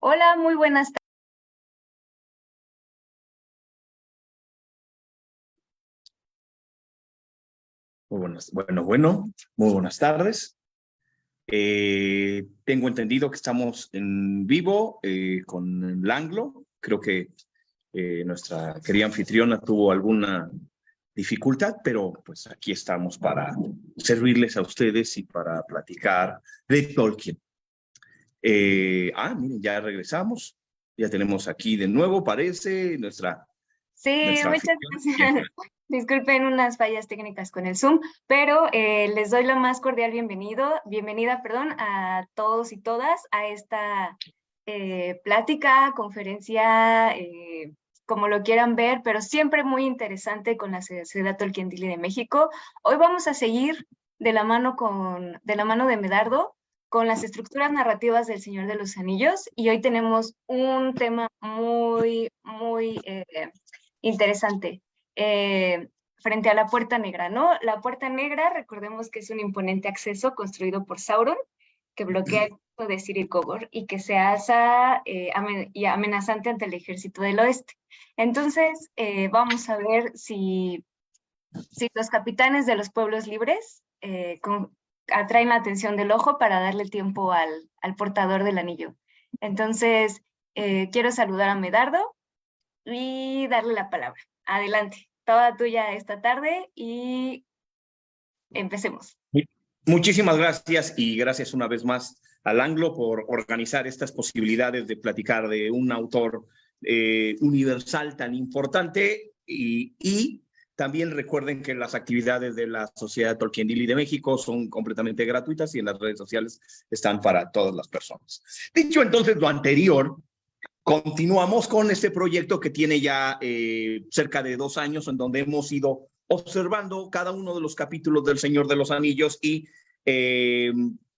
Hola, muy buenas tardes. Muy buenas tardes. Tengo entendido que estamos en vivo con Langlo. Creo que nuestra querida anfitriona tuvo alguna dificultad, pero pues aquí estamos para servirles a ustedes y para platicar de Tolkien. Miren, ya regresamos. Ya tenemos aquí de nuevo, parece, Sí, nuestra muchas anfitriona. gracias. Disculpen unas fallas técnicas con el Zoom, pero les doy la más cordial bienvenida, perdón, a todos y todas a esta plática, conferencia, como lo quieran ver, pero siempre muy interesante con la Sociedad Tolkiendili de México. Hoy vamos a seguir de la mano de Medardo con las estructuras narrativas del Señor de los Anillos, y hoy tenemos un tema muy interesante, frente a la Puerta Negra, ¿no? La Puerta Negra, recordemos que es un imponente acceso construido por Sauron que bloquea el paso de Ciri Cogor y que se alza y amenazante ante el ejército del oeste. Entonces, vamos a ver si los capitanes de los pueblos libres atraen la atención del ojo para darle tiempo al portador del anillo. Entonces, quiero saludar a Medardo y darle la palabra. Adelante, toda tuya esta tarde y empecemos. Muchísimas gracias y gracias una vez más al Anglo por organizar estas posibilidades de platicar de un autor universal tan importante y también recuerden que las actividades de la Sociedad Tolkiendili de México son completamente gratuitas y en las redes sociales están para todas las personas. Dicho entonces lo anterior, continuamos con este proyecto que tiene ya cerca de 2 años, en donde hemos ido observando cada uno de los capítulos del Señor de los Anillos y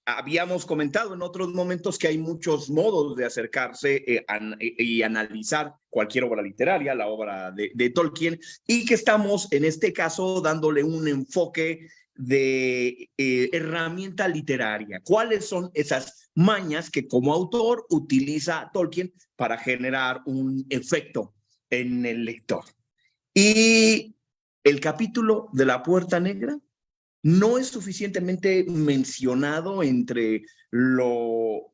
habíamos comentado en otros momentos que hay muchos modos de acercarse y analizar cualquier obra literaria, la obra de Tolkien, y que estamos en este caso dándole un enfoque de herramienta literaria. ¿Cuáles son esas mañas que como autor utiliza Tolkien para generar un efecto en el lector? Y el capítulo de la Puerta Negra no es suficientemente mencionado entre lo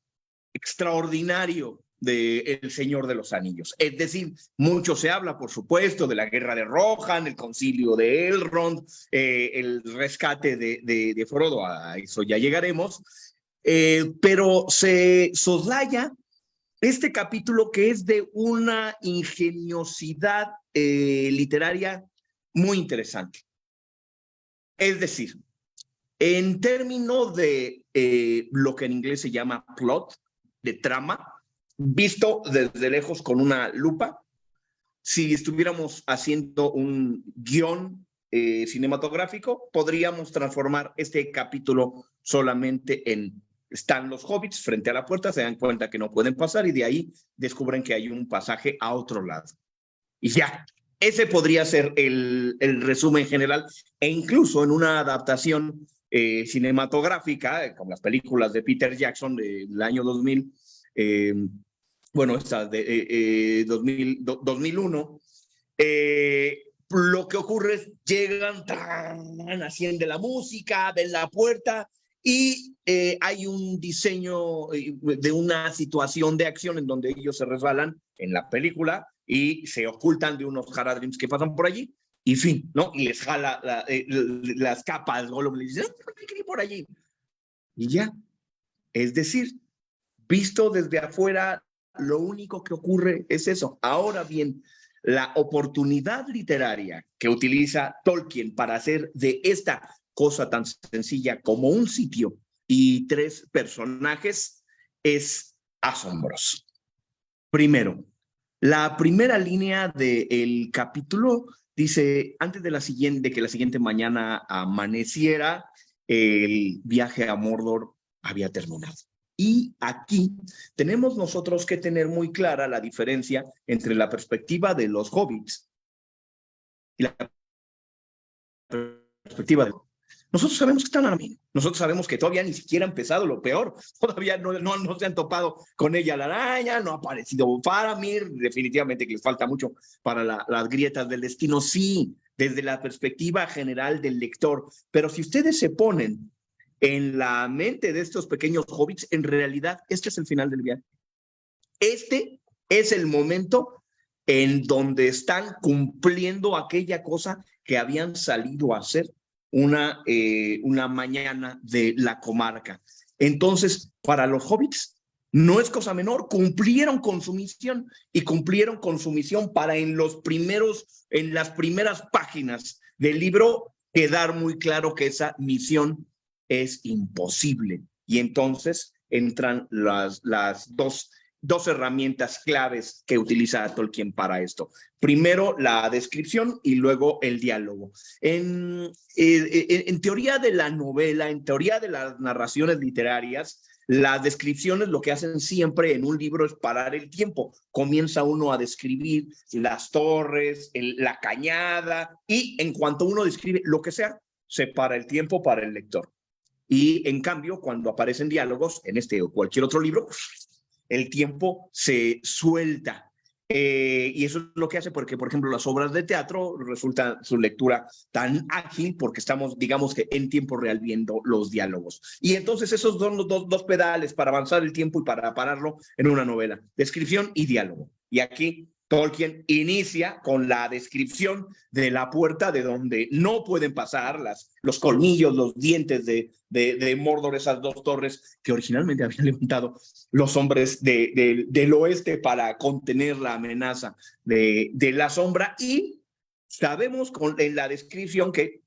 extraordinario de El Señor de los Anillos. Es decir, mucho se habla, por supuesto, de la Guerra de Rohan, el concilio de Elrond, el rescate de Frodo, a eso ya llegaremos, pero se soslaya este capítulo que es de una ingeniosidad literaria muy interesante. Es decir, en términos de lo que en inglés se llama plot, de trama, visto desde lejos con una lupa, si estuviéramos haciendo un guión cinematográfico, podríamos transformar este capítulo solamente en están los hobbits frente a la puerta, se dan cuenta que no pueden pasar y de ahí descubren que hay un pasaje a otro lado. Y ya, ese podría ser el resumen general, e incluso en una adaptación cinematográfica, como las películas de Peter Jackson del año 2000, bueno, esta de 2001, lo que ocurre es llegan, asciende la música, ven la puerta y hay un diseño de una situación de acción en donde ellos se resbalan en la película y se ocultan de unos Haradrims que pasan por allí y fin, ¿no? Y les jala las capas, Gollum le dice, no, hay que ir por allí. Y ya, es decir, visto desde afuera, lo único que ocurre es eso. Ahora bien, la oportunidad literaria que utiliza Tolkien para hacer de esta cosa tan sencilla como un sitio y 3 personajes es asombroso. Primero, la primera línea del capítulo dice, antes de que la siguiente mañana amaneciera, el viaje a Mordor había terminado. Y aquí tenemos nosotros que tener muy clara la diferencia entre la perspectiva de los hobbits y la perspectiva de... Nosotros sabemos que están a la mina. Nosotros sabemos que todavía ni siquiera ha empezado lo peor. Todavía no se han topado con ella la araña, no ha aparecido Faramir. Definitivamente que les falta mucho para las grietas del destino. Sí, desde la perspectiva general del lector. Pero si ustedes se ponen en la mente de estos pequeños hobbits, en realidad este es el final del viaje. Este es el momento en donde están cumpliendo aquella cosa que habían salido a hacer una mañana de la comarca. Entonces, para los hobbits no es cosa menor, cumplieron con su misión y cumplieron con su misión para en las primeras páginas del libro quedar muy claro que esa misión es imposible. Y entonces entran las dos herramientas claves que utiliza Tolkien para esto. Primero, la descripción y luego el diálogo. En teoría de la novela, en teoría de las narraciones literarias, las descripciones lo que hacen siempre en un libro es parar el tiempo. Comienza uno a describir las torres, la cañada, y en cuanto uno describe lo que sea, se para el tiempo para el lector. Y en cambio, cuando aparecen diálogos, en este o cualquier otro libro, el tiempo se suelta. Y eso es lo que hace porque, por ejemplo, las obras de teatro resulta su lectura tan ágil porque estamos, digamos que en tiempo real viendo los diálogos. Y entonces esos son los dos pedales para avanzar el tiempo y para pararlo en una novela, descripción y diálogo. Y aquí Tolkien inicia con la descripción de la puerta de donde no pueden pasar los colmillos, los dientes de Mordor, esas dos torres que originalmente habían levantado los hombres del oeste para contener la amenaza de la sombra. Y sabemos en la descripción que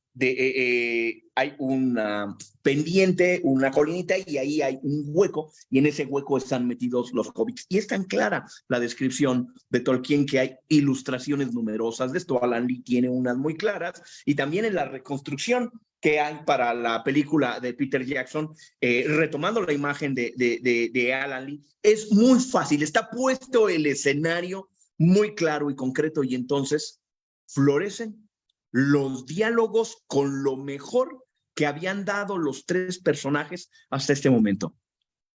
hay una pendiente, una colinita, y ahí hay un hueco, y en ese hueco están metidos los hobbits. Y es tan clara la descripción de Tolkien que hay ilustraciones numerosas de esto. Alan Lee tiene unas muy claras, y también en la reconstrucción que hay para la película de Peter Jackson, retomando la imagen de Alan Lee, es muy fácil, está puesto el escenario muy claro y concreto, y entonces florecen los diálogos con lo mejor que habían dado los tres personajes hasta este momento.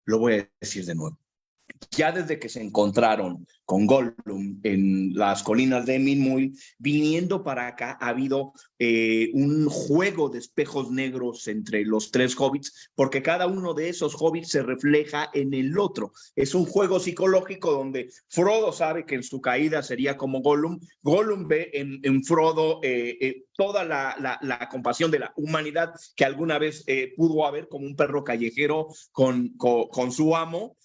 Lo voy a decir de nuevo. Ya desde que se encontraron con Gollum en las colinas de Emyn Muil, viniendo para acá, ha habido un juego de espejos negros entre los tres hobbits, porque cada uno de esos hobbits se refleja en el otro. Es un juego psicológico donde Frodo sabe que en su caída sería como Gollum. Gollum ve en Frodo toda la compasión de la humanidad que alguna vez pudo haber, como un perro callejero con su amo.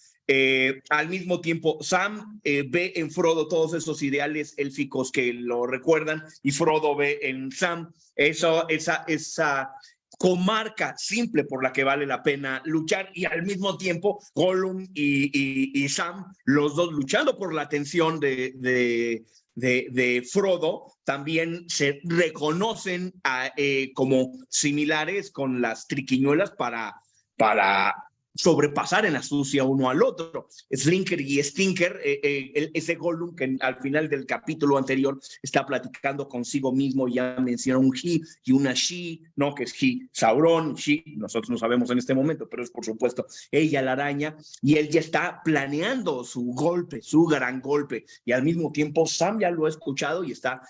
Al mismo tiempo, Sam ve en Frodo todos esos ideales élficos que lo recuerdan, y Frodo ve en Sam esa comarca simple por la que vale la pena luchar, y al mismo tiempo Gollum y Sam, los dos luchando por la atención de Frodo, también se reconocen como similares con las triquiñuelas para sobrepasar en astucia uno al otro. Slinker y Stinker, ese Gollum que al final del capítulo anterior está platicando consigo mismo, ya menciona un he y una she, ¿no? Que es he, Sauron, she, nosotros no sabemos en este momento, pero es por supuesto ella la araña, y él ya está planeando su golpe, su gran golpe, y al mismo tiempo Sam ya lo ha escuchado y está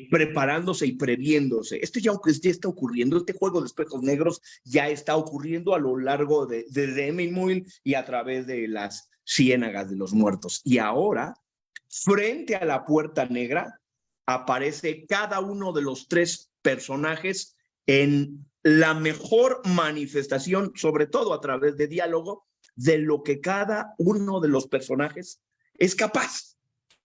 preparándose y previéndose. Esto ya está ocurriendo, este juego de espejos negros ya está ocurriendo a lo largo de Emyn Muil y a través de las ciénagas de los muertos. Y ahora, frente a la puerta negra, aparece cada uno de los tres personajes en la mejor manifestación, sobre todo a través de diálogo, de lo que cada uno de los personajes es capaz.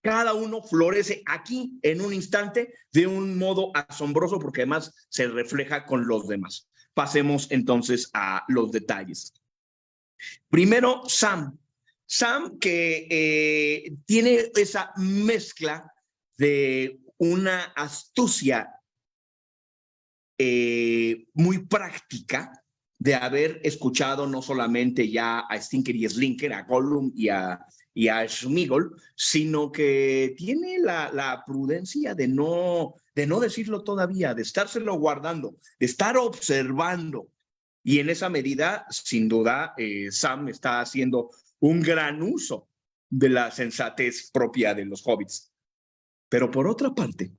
Cada uno florece aquí en un instante de un modo asombroso, porque además se refleja con los demás. Pasemos entonces a los detalles. Primero, Sam. Sam, que tiene esa mezcla de una astucia muy práctica, de haber escuchado no solamente ya a Stinker y Slinker, a Gollum y a Sméagol, sino que tiene la prudencia de no de no decirlo todavía, de estárselo guardando, de estar observando. Y en esa medida, sin duda, Sam está haciendo un gran uso de la sensatez propia de los hobbits. Pero por otra parte,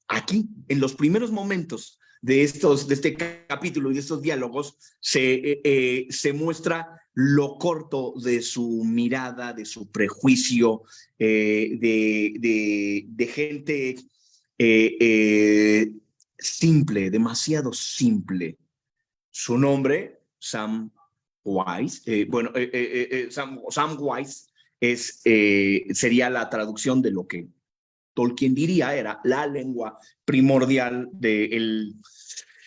aquí, en los primeros momentos de este capítulo y de estos diálogos, se muestra lo corto de su mirada, de su prejuicio, de gente simple, demasiado simple. Su nombre, Sam Wise, Sam Wise sería la traducción de lo que Tolkien diría era la lengua primordial del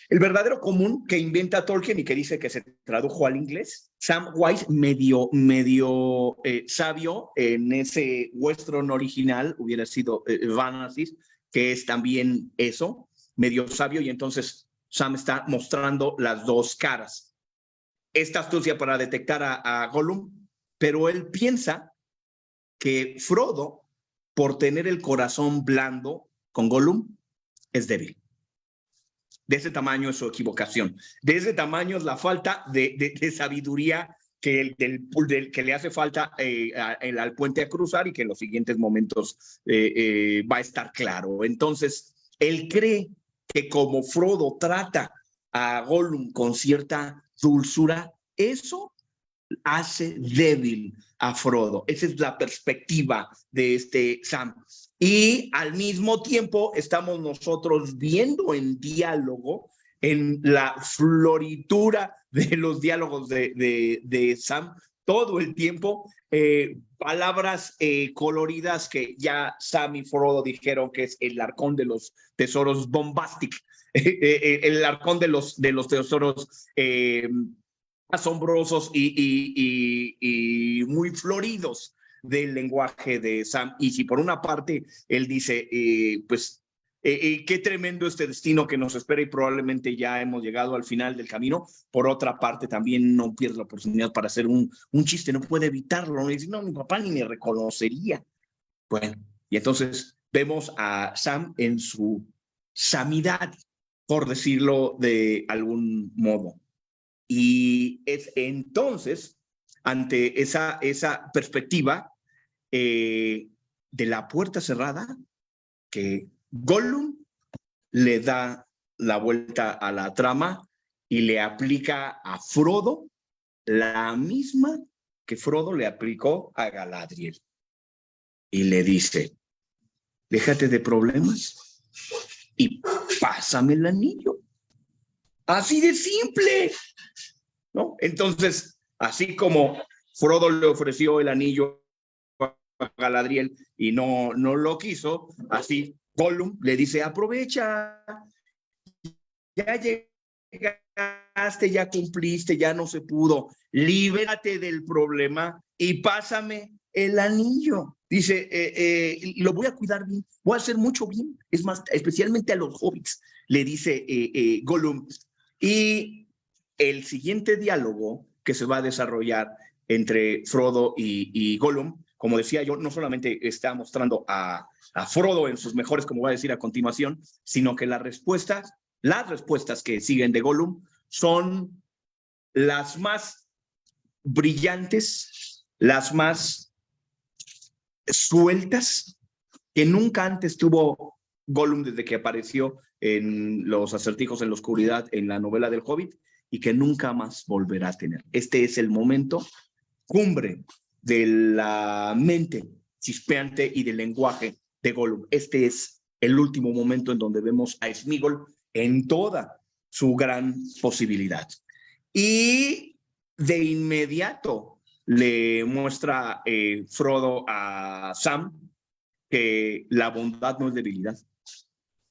el verdadero común que inventa Tolkien y que dice que se tradujo al inglés. Sam Wise, medio sabio en ese western original, hubiera sido Vanasis, que es también eso, medio sabio, y entonces Sam está mostrando las dos caras. Esta astucia para detectar a Gollum, pero él piensa que Frodo, por tener el corazón blando con Gollum, es débil. De ese tamaño es su equivocación. De ese tamaño es la falta de sabiduría que le hace falta al puente a cruzar y que en los siguientes momentos va a estar claro. Entonces, él cree que como Frodo trata a Gollum con cierta dulzura, eso hace débil a Frodo. Esa es la perspectiva de este Sam. Y al mismo tiempo estamos nosotros viendo en diálogo, en la floritura de los diálogos de Sam, todo el tiempo, palabras coloridas que ya Sam y Frodo dijeron que es el arcón de los tesoros bombastic, el arcón de los tesoros asombrosos y muy floridos del lenguaje de Sam. Y si por una parte él dice, qué tremendo este destino que nos espera y probablemente ya hemos llegado al final del camino, por otra parte también no pierde la oportunidad para hacer un chiste, no puede evitarlo, no dice, no, mi papá ni me reconocería. Bueno, y entonces vemos a Sam en su samidad, por decirlo de algún modo. Y es entonces, ante esa perspectiva de la puerta cerrada, que Gollum le da la vuelta a la trama y le aplica a Frodo la misma que Frodo le aplicó a Galadriel. Y le dice, déjate de problemas y pásame el anillo. Así de simple, ¿no? Entonces, así como Frodo le ofreció el anillo a Galadriel y no lo quiso, así Gollum le dice, aprovecha, ya llegaste, ya cumpliste, ya no se pudo, libérate del problema y pásame el anillo. Dice, lo voy a cuidar bien, voy a hacer mucho bien, es más, especialmente a los hobbits, le dice Gollum. Y el siguiente diálogo que se va a desarrollar entre Frodo y Gollum, como decía yo, no solamente está mostrando a Frodo en sus mejores, como voy a decir a continuación, sino que las respuestas que siguen de Gollum son las más brillantes, las más sueltas que nunca antes tuvo Gollum desde que apareció en Los Acertijos en la Oscuridad en la novela del Hobbit y que nunca más volverá a tener. Este es el momento cumbre de la mente chispeante y del lenguaje de Gollum. Este es el último momento en donde vemos a Sméagol en toda su gran posibilidad. Y de inmediato le muestra Frodo a Sam que la bondad no es debilidad,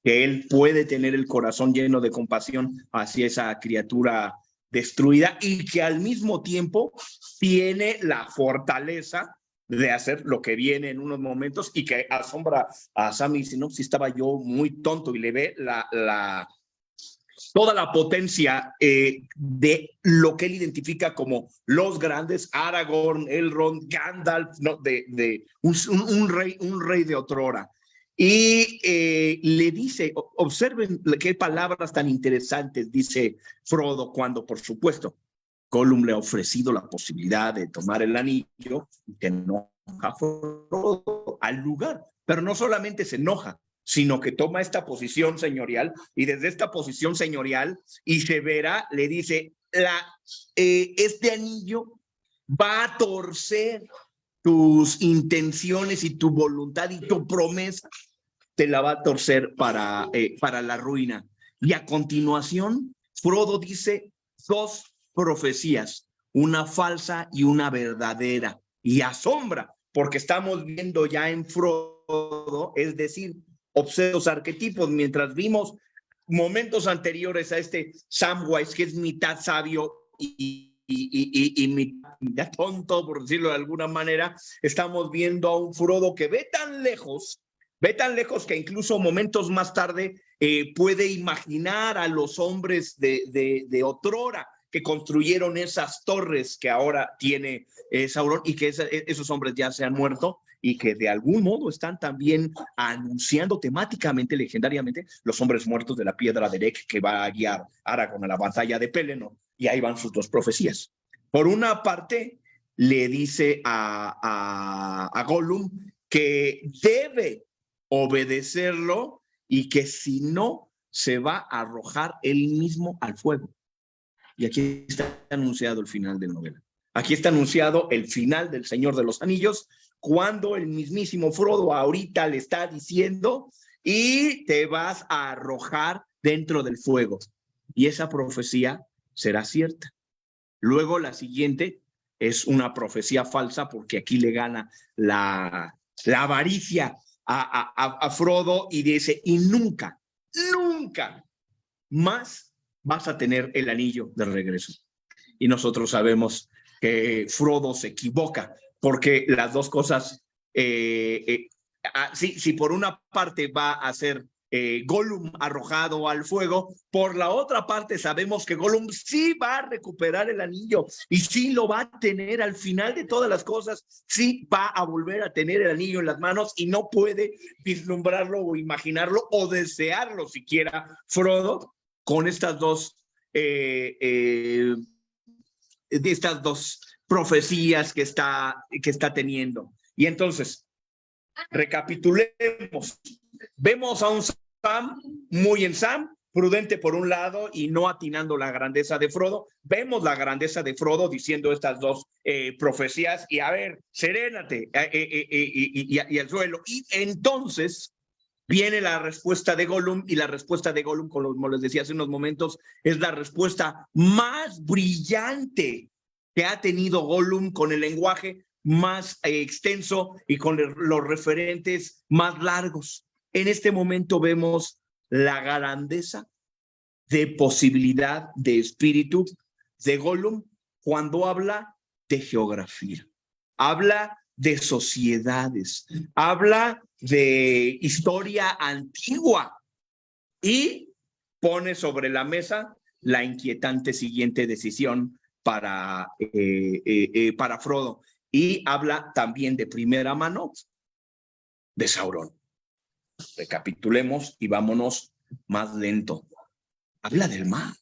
que él puede tener el corazón lleno de compasión hacia esa criatura destruida y que al mismo tiempo tiene la fortaleza de hacer lo que viene en unos momentos y que asombra a Sam y dice, no, si estaba yo muy tonto, y le ve toda la potencia de lo que él identifica como los grandes, Aragorn, Elrond, Gandalf, ¿no? de un rey de otrora. y le dice, observen qué palabras tan interesantes dice Frodo cuando, por supuesto, Gollum le ha ofrecido la posibilidad de tomar el anillo y que enoja a Frodo al lugar. Pero no solamente se enoja, sino que toma esta posición señorial y desde esta posición señorial y severa le dice, este anillo va a torcer tus intenciones y tu voluntad y tu promesa te la va a torcer para la ruina. Y a continuación, Frodo dice dos profecías, una falsa y una verdadera, y asombra, porque estamos viendo ya en Frodo, es decir, observa los arquetipos, mientras vimos momentos anteriores a este Samwise, que es mitad sabio y mitad tonto, por decirlo de alguna manera, estamos viendo a un Frodo que ve tan lejos que incluso momentos más tarde puede imaginar a los hombres de otrora que construyeron esas torres que ahora tiene Sauron y que esos hombres ya se han muerto y que de algún modo están también anunciando temáticamente, legendariamente, los hombres muertos de la piedra de Erech que va a guiar Aragorn a la batalla de Pelennor. Y ahí van sus dos profecías. Por una parte, le dice a Gollum que debe obedecerlo y que si no, se va a arrojar él mismo al fuego. Y aquí está anunciado el final de la novela. Aquí está anunciado el final del Señor de los Anillos, cuando el mismísimo Frodo ahorita le está diciendo, y te vas a arrojar dentro del fuego. Y esa profecía será cierta. Luego la siguiente es una profecía falsa, porque aquí le gana la avaricia a Frodo y dice, y nunca más vas a tener el anillo de regreso. Y nosotros sabemos que Frodo se equivoca, porque las dos cosas, si por una parte va a ser Gollum arrojado al fuego, por la otra parte sabemos que Gollum sí va a recuperar el anillo y sí lo va a tener al final de todas las cosas, sí va a volver a tener el anillo en las manos y no puede vislumbrarlo o imaginarlo o desearlo siquiera Frodo con estas dos de estas dos profecías que está teniendo. Y entonces, recapitulemos. Vemos a un Sam muy en Sam, prudente por un lado y no atinando la grandeza de Frodo. Vemos la grandeza de Frodo diciendo estas dos profecías y a ver, serénate y al suelo. Y entonces viene la respuesta de Gollum y la respuesta de Gollum, como les decía hace unos momentos, es la respuesta más brillante que ha tenido Gollum con el lenguaje más extenso y con los referentes más largos. En este momento vemos la grandeza de posibilidad de espíritu de Gollum cuando habla de geografía, habla de sociedades, habla de historia antigua y pone sobre la mesa la inquietante siguiente decisión para Frodo. Y habla también de primera mano de Sauron. Recapitulemos y vámonos más lento. Habla del mar.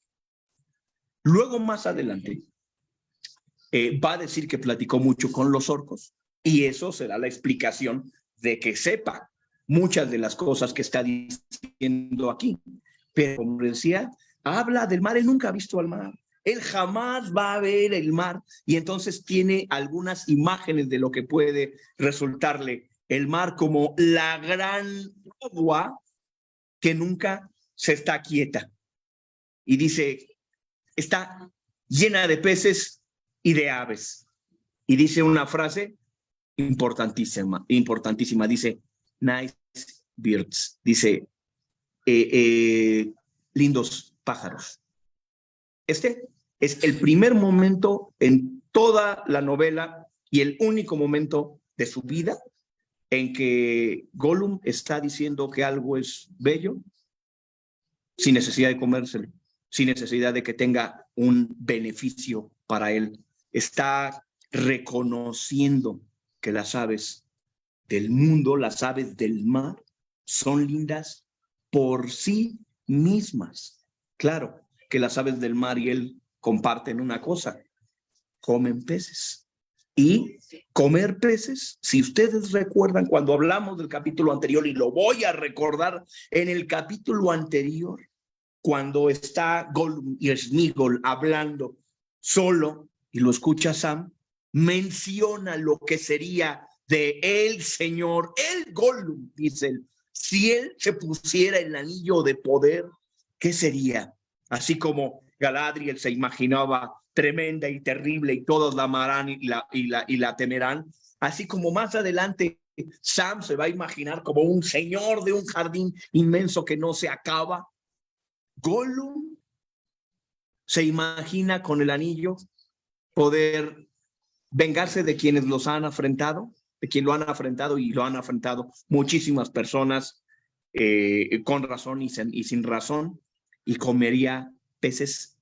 Luego, más adelante, va a decir que platicó mucho con los orcos y eso será la explicación de que sepa muchas de las cosas que está diciendo aquí. Pero, como decía, habla del mar. Él nunca ha visto al mar. Él jamás va a ver el mar y entonces tiene algunas imágenes de lo que puede resultarle el mar como la gran agua que nunca se está quieta. Y dice, está llena de peces y de aves. Y dice una frase importantísima, dice, nice birds, dice, lindos pájaros. Este es el primer momento en toda la novela y el único momento de su vida en que Gollum está diciendo que algo es bello sin necesidad de comérselo, sin necesidad de que tenga un beneficio para él. Está reconociendo que las aves del mundo, las aves del mar, son lindas por sí mismas. Claro que las aves del mar y él comparten una cosa: comen peces. Y comer peces, si ustedes recuerdan cuando hablamos del capítulo anterior, y lo voy a recordar en el capítulo anterior, cuando está Gollum y Sméagol hablando solo y lo escucha Sam, menciona lo que sería de el señor, el Gollum, dice él, si él se pusiera el anillo de poder, ¿qué sería? Así como Galadriel se imaginaba tremenda y terrible y todos la amarán y la temerán, así como más adelante Sam se va a imaginar como un señor de un jardín inmenso que no se acaba. Gollum se imagina con el anillo poder vengarse de quienes los han afrentado, de quien lo han afrentado, y lo han afrentado muchísimas personas con razón y sin razón, y comería peces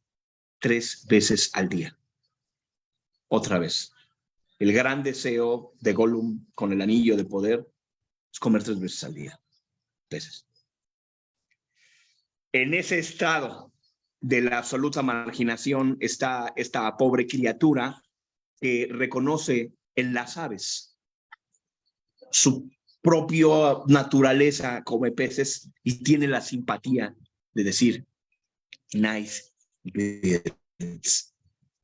3 veces al día. Otra vez, el gran deseo de Gollum con el anillo de poder es comer 3 veces al día peces. En ese estado de la absoluta marginación está esta pobre criatura que reconoce en las aves su propia naturaleza, come peces, y tiene la simpatía de decir: nice birds,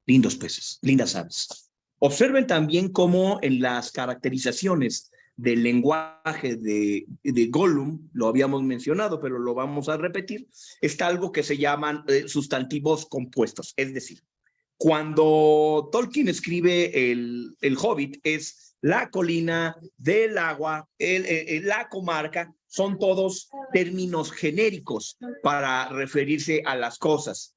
lindos peces, lindas aves. Observen también cómo en las caracterizaciones del lenguaje de Gollum, lo habíamos mencionado, pero lo vamos a repetir, está algo que se llaman sustantivos compuestos. Es decir, cuando Tolkien escribe el Hobbit, es la colina, del agua, la comarca, son todos términos genéricos para referirse a las cosas.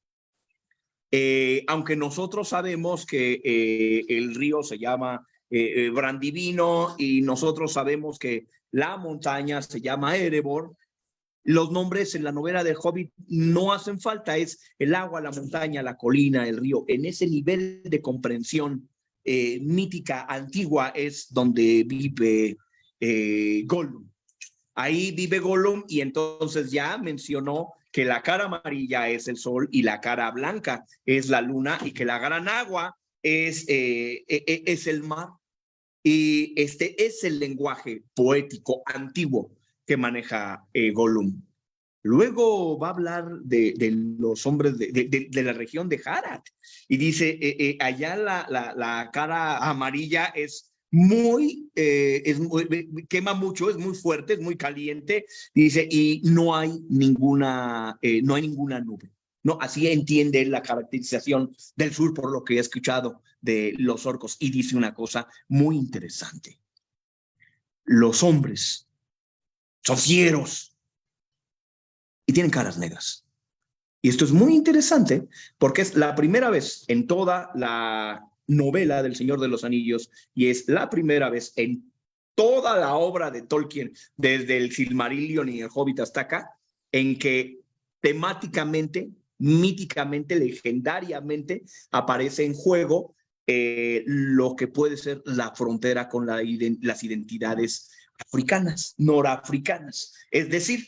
Aunque nosotros sabemos que el río se llama Brandivino, y nosotros sabemos que la montaña se llama Erebor, los nombres en la novela del Hobbit no hacen falta, es el agua, la montaña, la colina, el río. En ese nivel de comprensión mítica, antigua, es donde vive Gollum. Ahí vive Gollum, y entonces ya mencionó que la cara amarilla es el sol y la cara blanca es la luna, y que la gran agua es el mar. Y este es el lenguaje poético antiguo que maneja Gollum. Luego va a hablar de los hombres de la región de Harad, y dice, allá la cara amarilla es muy, quema mucho, es muy fuerte, es muy caliente, dice, y no hay ninguna nube. No, así entiende la caracterización del sur, por lo que he escuchado de los orcos. Y dice una cosa muy interesante: los hombres son fieros y tienen caras negras. Y esto es muy interesante porque es la primera vez en toda la novela del Señor de los Anillos, y es la primera vez en toda la obra de Tolkien, desde el Silmarillion y el Hobbit hasta acá, en que temáticamente, míticamente, legendariamente aparece en juego lo que puede ser la frontera con las identidades africanas, norafricanas. Es decir,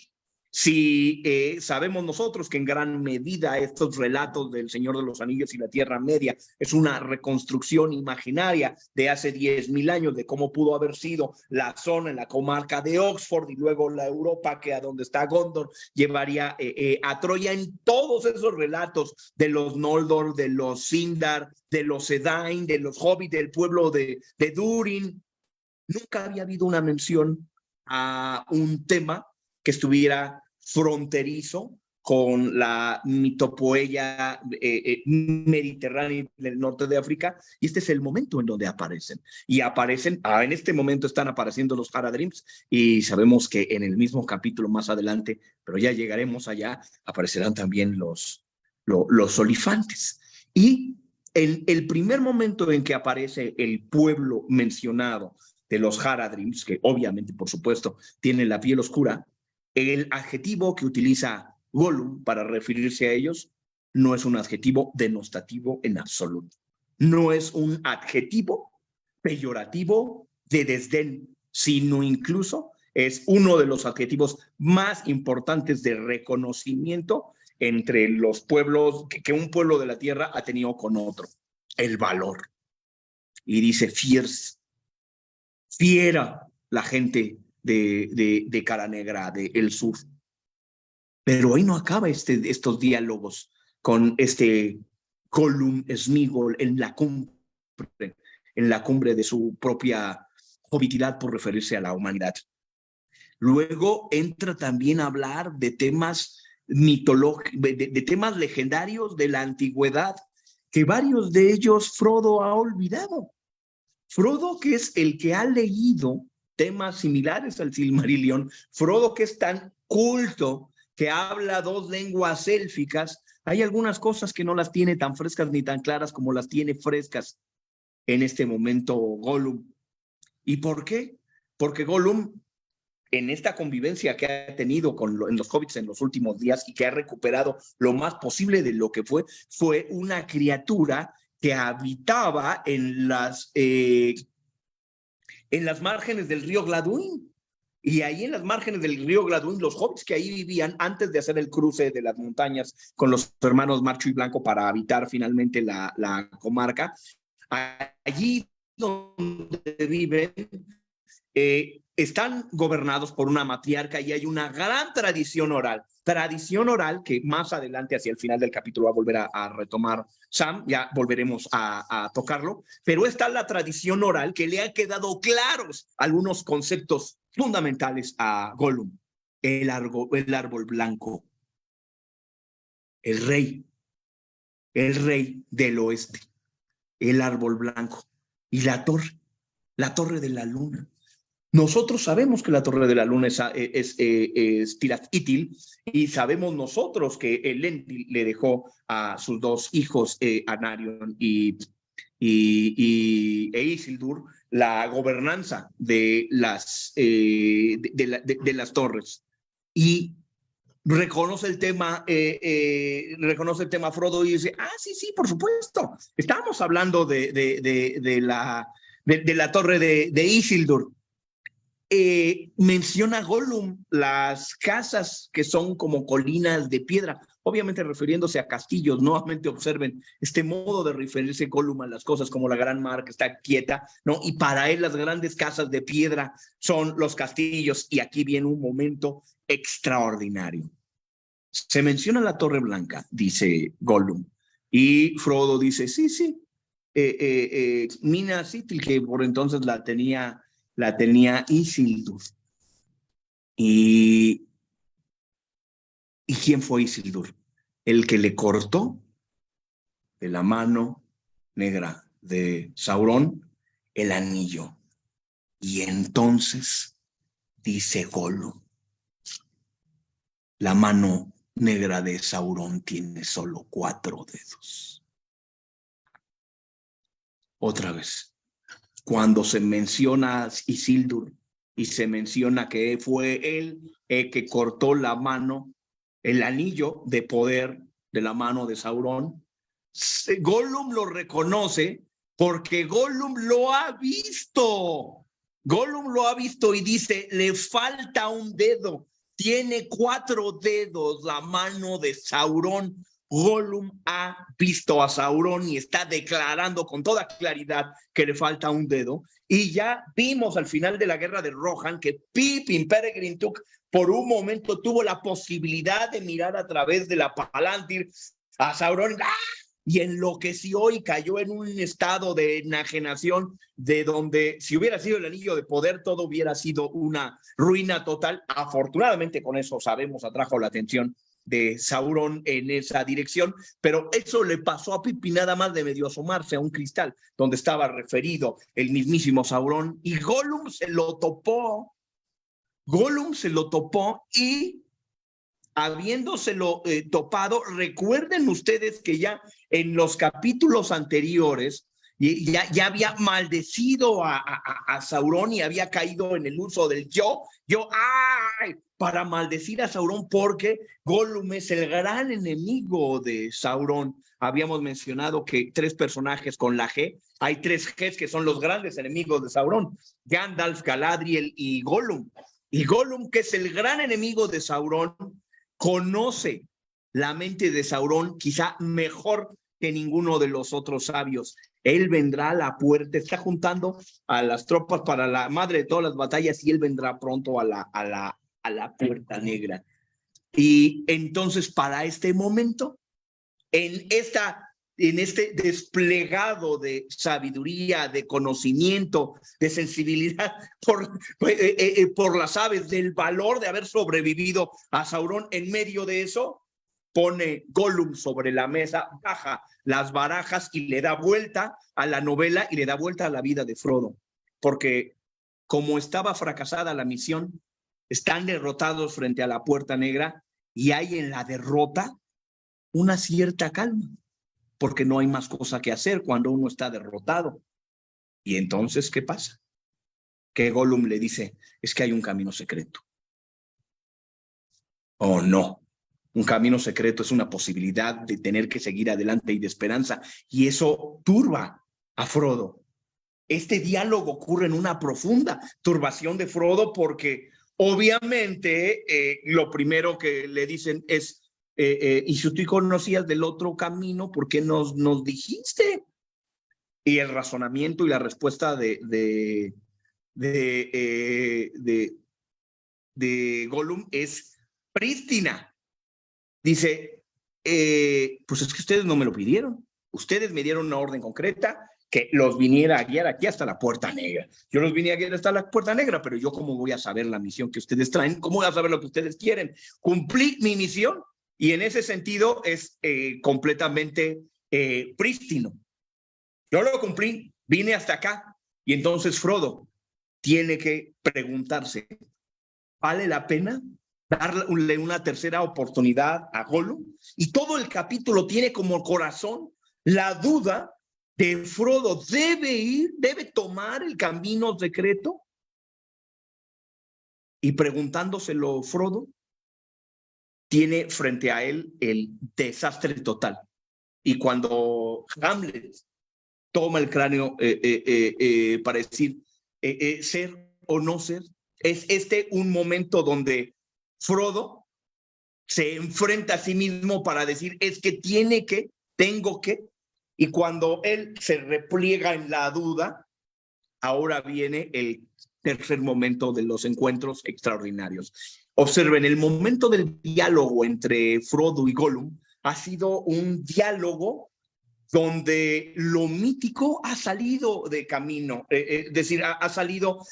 si sabemos nosotros que en gran medida estos relatos del Señor de los Anillos y la Tierra Media es una reconstrucción imaginaria de hace 10,000 años de cómo pudo haber sido la zona en la comarca de Oxford, y luego la Europa, que a donde está Gondor llevaría a Troya, en todos esos relatos de los Noldor, de los Sindar, de los Edain, de los Hobbit, del pueblo de Durin, nunca había habido una mención a un tema que estuviera fronterizo con la mitopoeia mediterránea del norte de África, y este es el momento en donde aparecen. Y aparecen, en este momento están apareciendo los Haradrims, y sabemos que en el mismo capítulo más adelante, pero ya llegaremos allá, aparecerán también los olifantes. Y el primer momento en que aparece el pueblo mencionado de los Haradrims, que obviamente, por supuesto, tienen la piel oscura, el adjetivo que utiliza Gollum para referirse a ellos no es un adjetivo denostativo en absoluto. No es un adjetivo peyorativo de desdén, sino incluso Es uno de los adjetivos más importantes de reconocimiento entre los pueblos, que un pueblo de la tierra ha tenido con otro, el valor. Y dice fierce, fiera la gente de Cara Negra, del sur. Pero ahí no acaba estos diálogos con Gollum Sméagol en la cumbre de su propia hobbitidad, por referirse a la humanidad. Luego entra también a hablar de temas mitológicos, de temas legendarios de la antigüedad, que varios de ellos Frodo ha olvidado. Frodo, que es el que ha leído temas similares al Silmarillion, Frodo, que es tan culto, que habla 2 lenguas élficas, hay algunas cosas que no las tiene tan frescas ni tan claras como las tiene frescas en este momento Gollum. ¿Y por qué? Porque Gollum, en esta convivencia que ha tenido en los hobbits en los últimos días y que ha recuperado lo más posible de lo que fue una criatura que habitaba en las márgenes del río Gladwin. Y ahí en las márgenes del río Gladwin, los hobbits que ahí vivían antes de hacer el cruce de las montañas con los hermanos Marcho y Blanco para habitar finalmente la comarca, allí donde viven, están gobernados por una matriarca y hay una gran tradición oral que más adelante, hacia el final del capítulo, va a volver a retomar Sam, ya volveremos a tocarlo, pero está la tradición oral que le ha quedado claros algunos conceptos fundamentales a Gollum. El árbol blanco, el rey del oeste, el árbol blanco y la torre de la luna. Nosotros sabemos que la Torre de la Luna es Tirath Itil, y sabemos nosotros que Elendil le dejó a sus 2 hijos, Anarion e Isildur, la gobernanza de las torres. Y reconoce el tema Frodo y dice, sí, por supuesto, estamos hablando de la torre de Isildur. Menciona Gollum las casas que son como colinas de piedra, obviamente refiriéndose a castillos. Nuevamente observen este modo de referirse Gollum a las cosas como la gran mar que está quieta, ¿no? Y para él las grandes casas de piedra son los castillos, y aquí viene un momento extraordinario. Se menciona la Torre Blanca, dice Gollum, y Frodo dice, sí, Minas Ithil, que por entonces la tenía Isildur. ¿Y quién fue Isildur? El que le cortó de la mano negra de Sauron el anillo. Y entonces dice Gollum, la mano negra de Sauron tiene solo 4 dedos. Otra vez. Cuando se menciona a Isildur y se menciona que fue él que cortó la mano, el anillo de poder de la mano de Sauron, Gollum lo reconoce porque Gollum lo ha visto. Gollum lo ha visto y dice, le falta un dedo, tiene 4 dedos la mano de Sauron. Gollum ha visto a Sauron y está declarando con toda claridad que le falta un dedo. Y ya vimos al final de la guerra de Rohan que Pippin Peregrine Took por un momento tuvo la posibilidad de mirar a través de la Palantir a Sauron y enloqueció y cayó en un estado de enajenación, de donde si hubiera sido el anillo de poder todo hubiera sido una ruina total. Afortunadamente con eso sabemos atrajo la atención de Sauron en esa dirección, pero eso le pasó a Pippin nada más de medio asomarse a un cristal donde estaba referido el mismísimo Sauron, y Gollum se lo topó y habiéndoselo topado, recuerden ustedes que ya en los capítulos anteriores ya había maldecido a Sauron y había caído en el uso del para maldecir a Sauron, porque Gollum es el gran enemigo de Sauron. Habíamos mencionado que 3 personajes con la G, hay 3 Gs que son los grandes enemigos de Sauron: Gandalf, Galadriel y Gollum. Y Gollum, que es el gran enemigo de Sauron, conoce la mente de Sauron quizá mejor que ninguno de los otros sabios. Él vendrá a la puerta, está juntando a las tropas para la madre de todas las batallas y él vendrá pronto a la puerta negra. Y entonces para este momento, en este desplegado de sabiduría, de conocimiento, de sensibilidad por las aves, del valor de haber sobrevivido a Sauron, en medio de eso, pone Gollum sobre la mesa, baja las barajas y le da vuelta a la novela y le da vuelta a la vida de Frodo. Porque como estaba fracasada la misión, están derrotados frente a la Puerta Negra y hay en la derrota una cierta calma, porque no hay más cosa que hacer cuando uno está derrotado. Y entonces, ¿qué pasa? Que Gollum le dice, es que hay un camino secreto. Oh, no. Un camino secreto es una posibilidad de tener que seguir adelante y de esperanza. Y eso turba a Frodo. Este diálogo ocurre en una profunda turbación de Frodo porque obviamente lo primero que le dicen es, y si tú conocías del otro camino, ¿por qué nos dijiste? Y el razonamiento y la respuesta de Gollum es prístina. Dice, pues es que ustedes no me lo pidieron. Ustedes me dieron una orden concreta que los viniera a guiar aquí hasta la Puerta Negra. Yo los vine a guiar hasta la Puerta Negra, pero yo cómo voy a saber la misión que ustedes traen, cómo voy a saber lo que ustedes quieren. Cumplí mi misión y en ese sentido es completamente prístino. Yo lo cumplí, vine hasta acá y entonces Frodo tiene que preguntarse, ¿vale la pena darle una tercera oportunidad a Gollum? Y todo el capítulo tiene como corazón la duda de Frodo, debe tomar el camino secreto. Y preguntándoselo Frodo, tiene frente a él el desastre total. Y cuando Hamlet toma el cráneo para decir ser o no ser, es un momento donde Frodo se enfrenta a sí mismo para decir, es que tengo que, y cuando él se repliega en la duda, ahora viene el tercer momento de los encuentros extraordinarios. Observen, el momento del diálogo entre Frodo y Gollum ha sido un diálogo donde lo mítico ha salido de camino, es decir, ha salido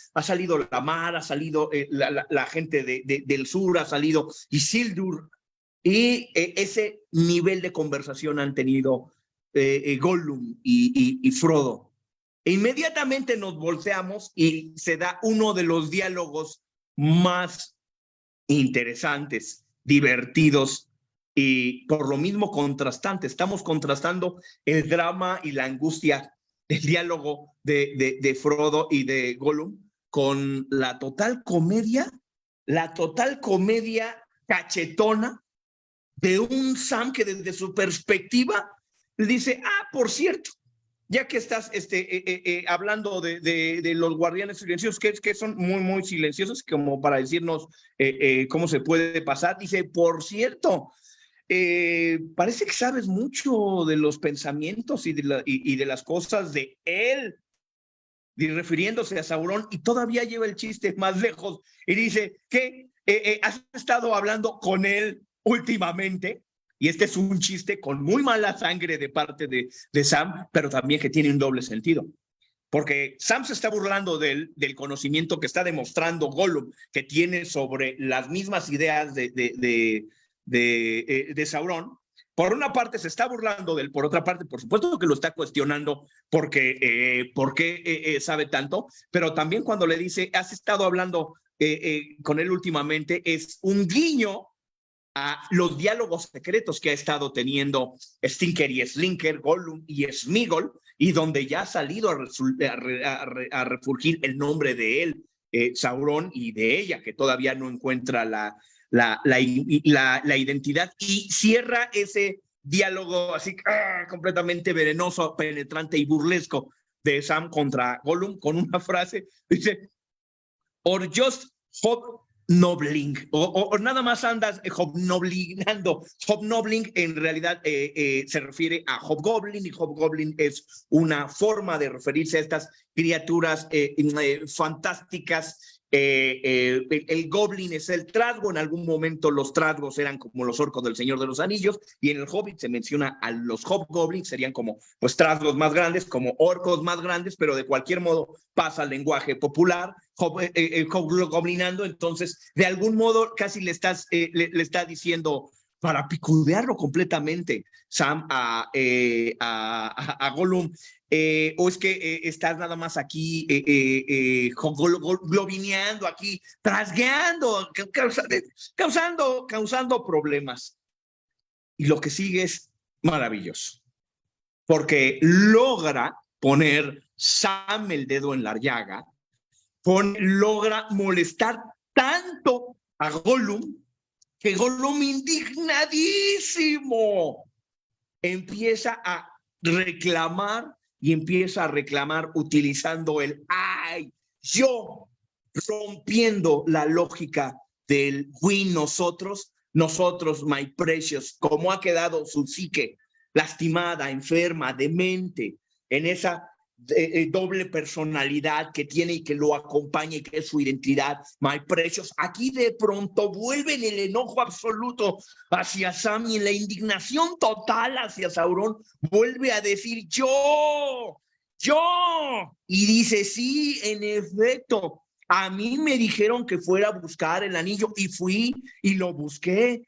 la mar, ha salido la gente del sur, ha salido Isildur, y ese nivel de conversación han tenido Gollum y Frodo. E inmediatamente nos volteamos y se da uno de los diálogos más interesantes, divertidos y por lo mismo contrastante. Estamos contrastando el drama y la angustia del diálogo de Frodo y de Gollum con la total comedia cachetona de un Sam que desde su perspectiva le dice, por cierto, ya que estás hablando de los guardianes silenciosos, que son muy, muy silenciosos, como para decirnos cómo se puede pasar, dice, por cierto, parece que sabes mucho de los pensamientos y de las cosas de él, y refiriéndose a Sauron, y todavía lleva el chiste más lejos, y dice, ¿qué? ¿Has estado hablando con él últimamente? Y este es un chiste con muy mala sangre de parte de Sam, pero también que tiene un doble sentido. Porque Sam se está burlando del conocimiento que está demostrando Gollum, que tiene sobre las mismas ideas de Sauron. Por una parte se está burlando de él, por otra parte, por supuesto que lo está cuestionando porque sabe tanto, pero también cuando le dice, has estado hablando con él últimamente, es un guiño a los diálogos secretos que ha estado teniendo Stinker y Slinker, Gollum y Sméagol, y donde ya ha salido a refugir el nombre de él, Sauron, y de ella, que todavía no encuentra la identidad, y cierra ese diálogo así completamente venenoso, penetrante y burlesco de Sam contra Gollum con una frase, dice, or just hope hobnobbling, o nada más andas hobnoblinando. Hobnobbling en realidad se refiere a hobgoblin, y hobgoblin es una forma de referirse a estas criaturas fantásticas. El goblin es el trasgo. En algún momento los trasgos eran como los orcos del Señor de los Anillos, y en el Hobbit se menciona a los hobgoblins, serían como pues trasgos más grandes, como orcos más grandes, pero de cualquier modo pasa al lenguaje popular, hobgoblinando. Entonces de algún modo casi le está diciendo, para picudearlo completamente, Sam, a Gollum, o es que estás nada más aquí globineando, aquí, trasgueando, causando problemas. Y lo que sigue es maravilloso, porque logra poner Sam el dedo en la llaga, logra molestar tanto a Gollum, que Gollum, indignadísimo, empieza a reclamar utilizando el "ay, yo", rompiendo la lógica del "we", nosotros, my precious, como ha quedado su psique lastimada, enferma, demente, en esa doble personalidad que tiene y que lo acompaña y que es su identidad, my precious. Aquí de pronto vuelve en el enojo absoluto hacia Sam, y en la indignación total hacia Sauron vuelve a decir yo, y dice, sí, en efecto, a mí me dijeron que fuera a buscar el anillo, y fui y lo busqué,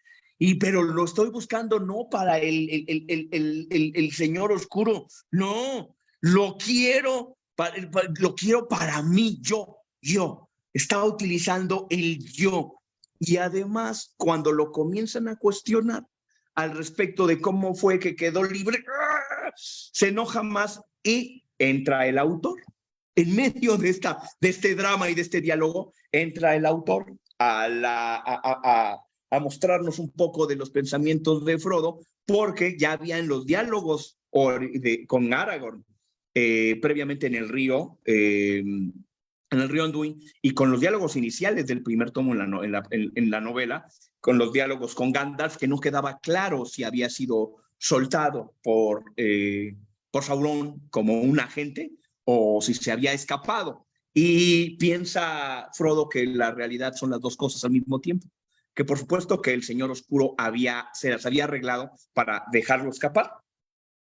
pero lo estoy buscando no para el señor oscuro, no, lo quiero para mí, yo. Está utilizando el yo. Y además, cuando lo comienzan a cuestionar al respecto de cómo fue que quedó libre, se enoja más, y entra el autor. En medio de este drama y de este diálogo, entra el autor a mostrarnos un poco de los pensamientos de Frodo, porque ya había en los diálogos con Aragorn, previamente en el río Anduin, y con los diálogos iniciales del primer tomo en la novela, con los diálogos con Gandalf, que no quedaba claro si había sido soltado por Sauron como un agente o si se había escapado. Y piensa Frodo que la realidad son las dos cosas al mismo tiempo, que por supuesto que el señor oscuro se las había arreglado para dejarlo escapar,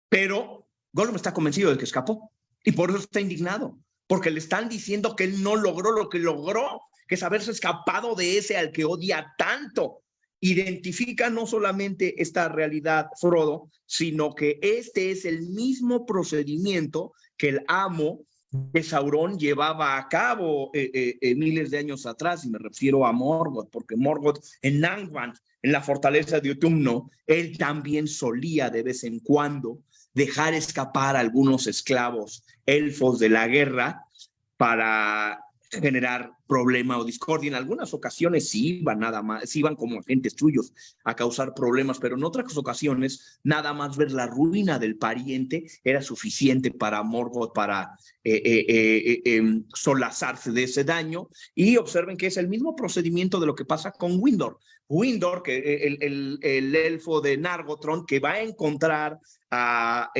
pero Gollum está convencido de que escapó, y por eso está indignado, porque le están diciendo que él no logró lo que logró, que es haberse escapado de ese al que odia tanto. Identifica no solamente esta realidad Frodo, sino que este es el mismo procedimiento que el amo de Sauron llevaba a cabo miles de años atrás, y me refiero a Morgoth, porque Morgoth en Namgant, en la fortaleza de Utumno, él también solía de vez en cuando dejar escapar a algunos esclavos elfos de la guerra para generar problema o discordia. En algunas ocasiones sí iban como agentes suyos a causar problemas, pero en otras ocasiones nada más ver la ruina del pariente era suficiente para Morgoth para solazarse de ese daño. Y observen que es el mismo procedimiento de lo que pasa con Windor, que el elfo de Nargothrond, que va a encontrar a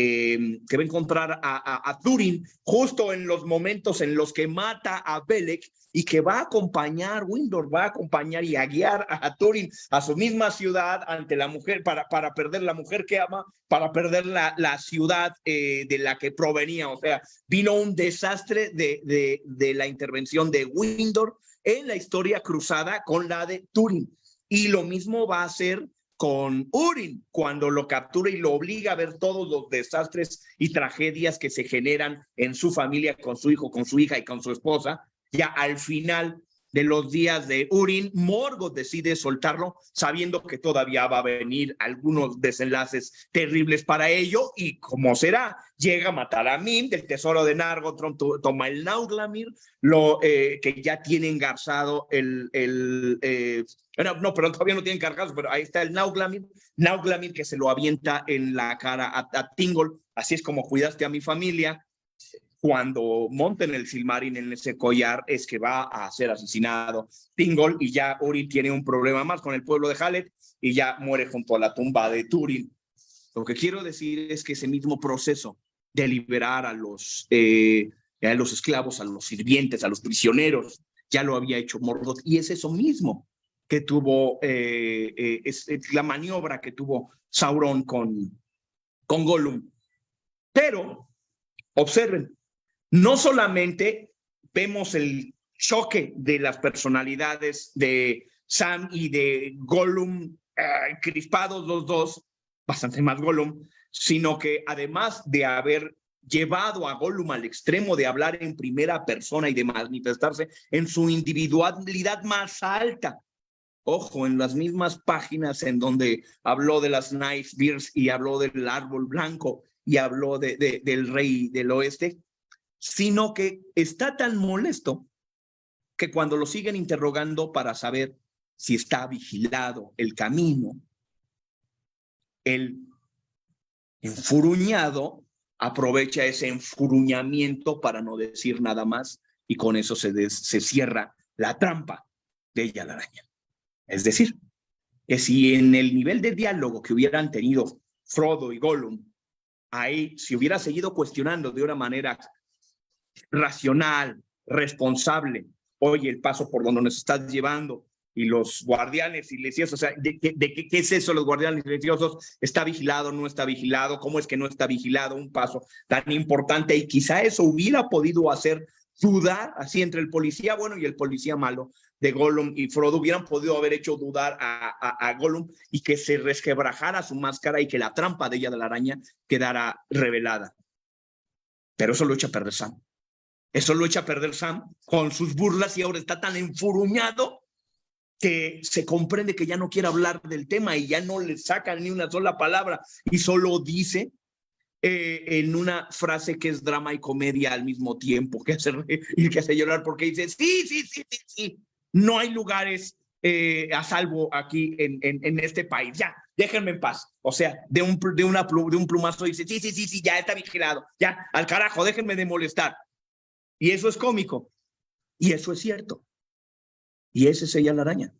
Túrin justo en los momentos en los que mata a Belek, y que va a acompañar, Windor va a acompañar y a guiar a Túrin a su misma ciudad ante la mujer, para perder la mujer que ama, para perder la ciudad de la que provenía. O sea, vino un desastre de la intervención de Windor en la historia cruzada con la de Túrin. Y lo mismo va a hacer con Húrin, cuando lo captura y lo obliga a ver todos los desastres y tragedias que se generan en su familia, con su hijo, con su hija y con su esposa. Ya al final de los días de Húrin, Morgoth decide soltarlo, sabiendo que todavía va a venir algunos desenlaces terribles para ello, y como será, llega a matar a Mim del tesoro de Nargothrond, toma el Nauglamir, que ya tiene engarzado no, pero todavía no tienen cargados, pero ahí está el Nauglamir que se lo avienta en la cara a Thingol. Así es como cuidaste a mi familia. cuando monten el Silmaril en ese collar es que va a ser asesinado Thingol y ya Uri tiene un problema más con el pueblo de Haleth y ya muere junto a la tumba de Túrin. Lo que quiero decir es que ese mismo proceso de liberar a los esclavos, a los sirvientes, a los prisioneros, ya lo había hecho Morgoth y es eso mismo que tuvo, es la maniobra que tuvo Sauron con Gollum. Pero, observen, no solamente vemos el choque de las personalidades de Sam y de Gollum, crispados los dos, bastante más Gollum, sino que además de haber llevado a Gollum al extremo de hablar en primera persona y de manifestarse en su individualidad más alta. Ojo, en las mismas páginas en donde habló de las Night Bears y habló del árbol blanco y habló del rey del oeste, sino que está tan molesto que cuando lo siguen interrogando para saber si está vigilado el camino, el enfuruñado aprovecha ese enfuruñamiento para no decir nada más y con eso se cierra la trampa de ella la araña. Es decir, que si en el nivel de diálogo que hubieran tenido Frodo y Gollum, ahí se hubiera seguido cuestionando de una manera racional, responsable, oye, el paso por donde nos estás llevando, y los guardianes silenciosos, o sea, ¿qué es eso, los guardianes silenciosos? ¿Está vigilado, no está vigilado? ¿Cómo es que no está vigilado? Un paso tan importante, y quizá eso hubiera podido hacer dudar, así entre el policía bueno y el policía malo de Gollum y Frodo, hubieran podido haber hecho dudar a Gollum y que se resquebrajara su máscara y que la trampa de ella de la araña quedara revelada. Pero eso lo echa a perder Sam. Eso lo echa a perder Sam con sus burlas y ahora está tan enfuruñado que se comprende que ya no quiere hablar del tema y ya no le sacan ni una sola palabra y solo dice en una frase que es drama y comedia al mismo tiempo, que hace reír y que hace llorar, porque dice, sí, no hay lugares a salvo aquí en este país, ya, déjenme en paz. O sea, de un plumazo dice, sí, ya está vigilado, ya, al carajo, déjenme de molestar. Y eso es cómico, y eso es cierto. Y ese es ella la araña.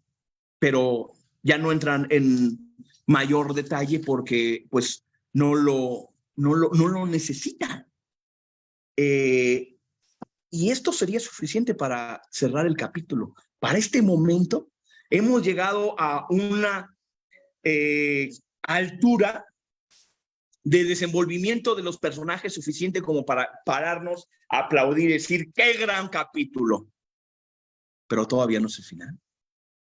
Pero ya no entran en mayor detalle porque pues no lo necesita. Y esto sería suficiente para cerrar el capítulo. Para este momento hemos llegado a una altura de desenvolvimiento de los personajes suficiente como para pararnos, aplaudir y decir, ¡qué gran capítulo! Pero todavía no es el final.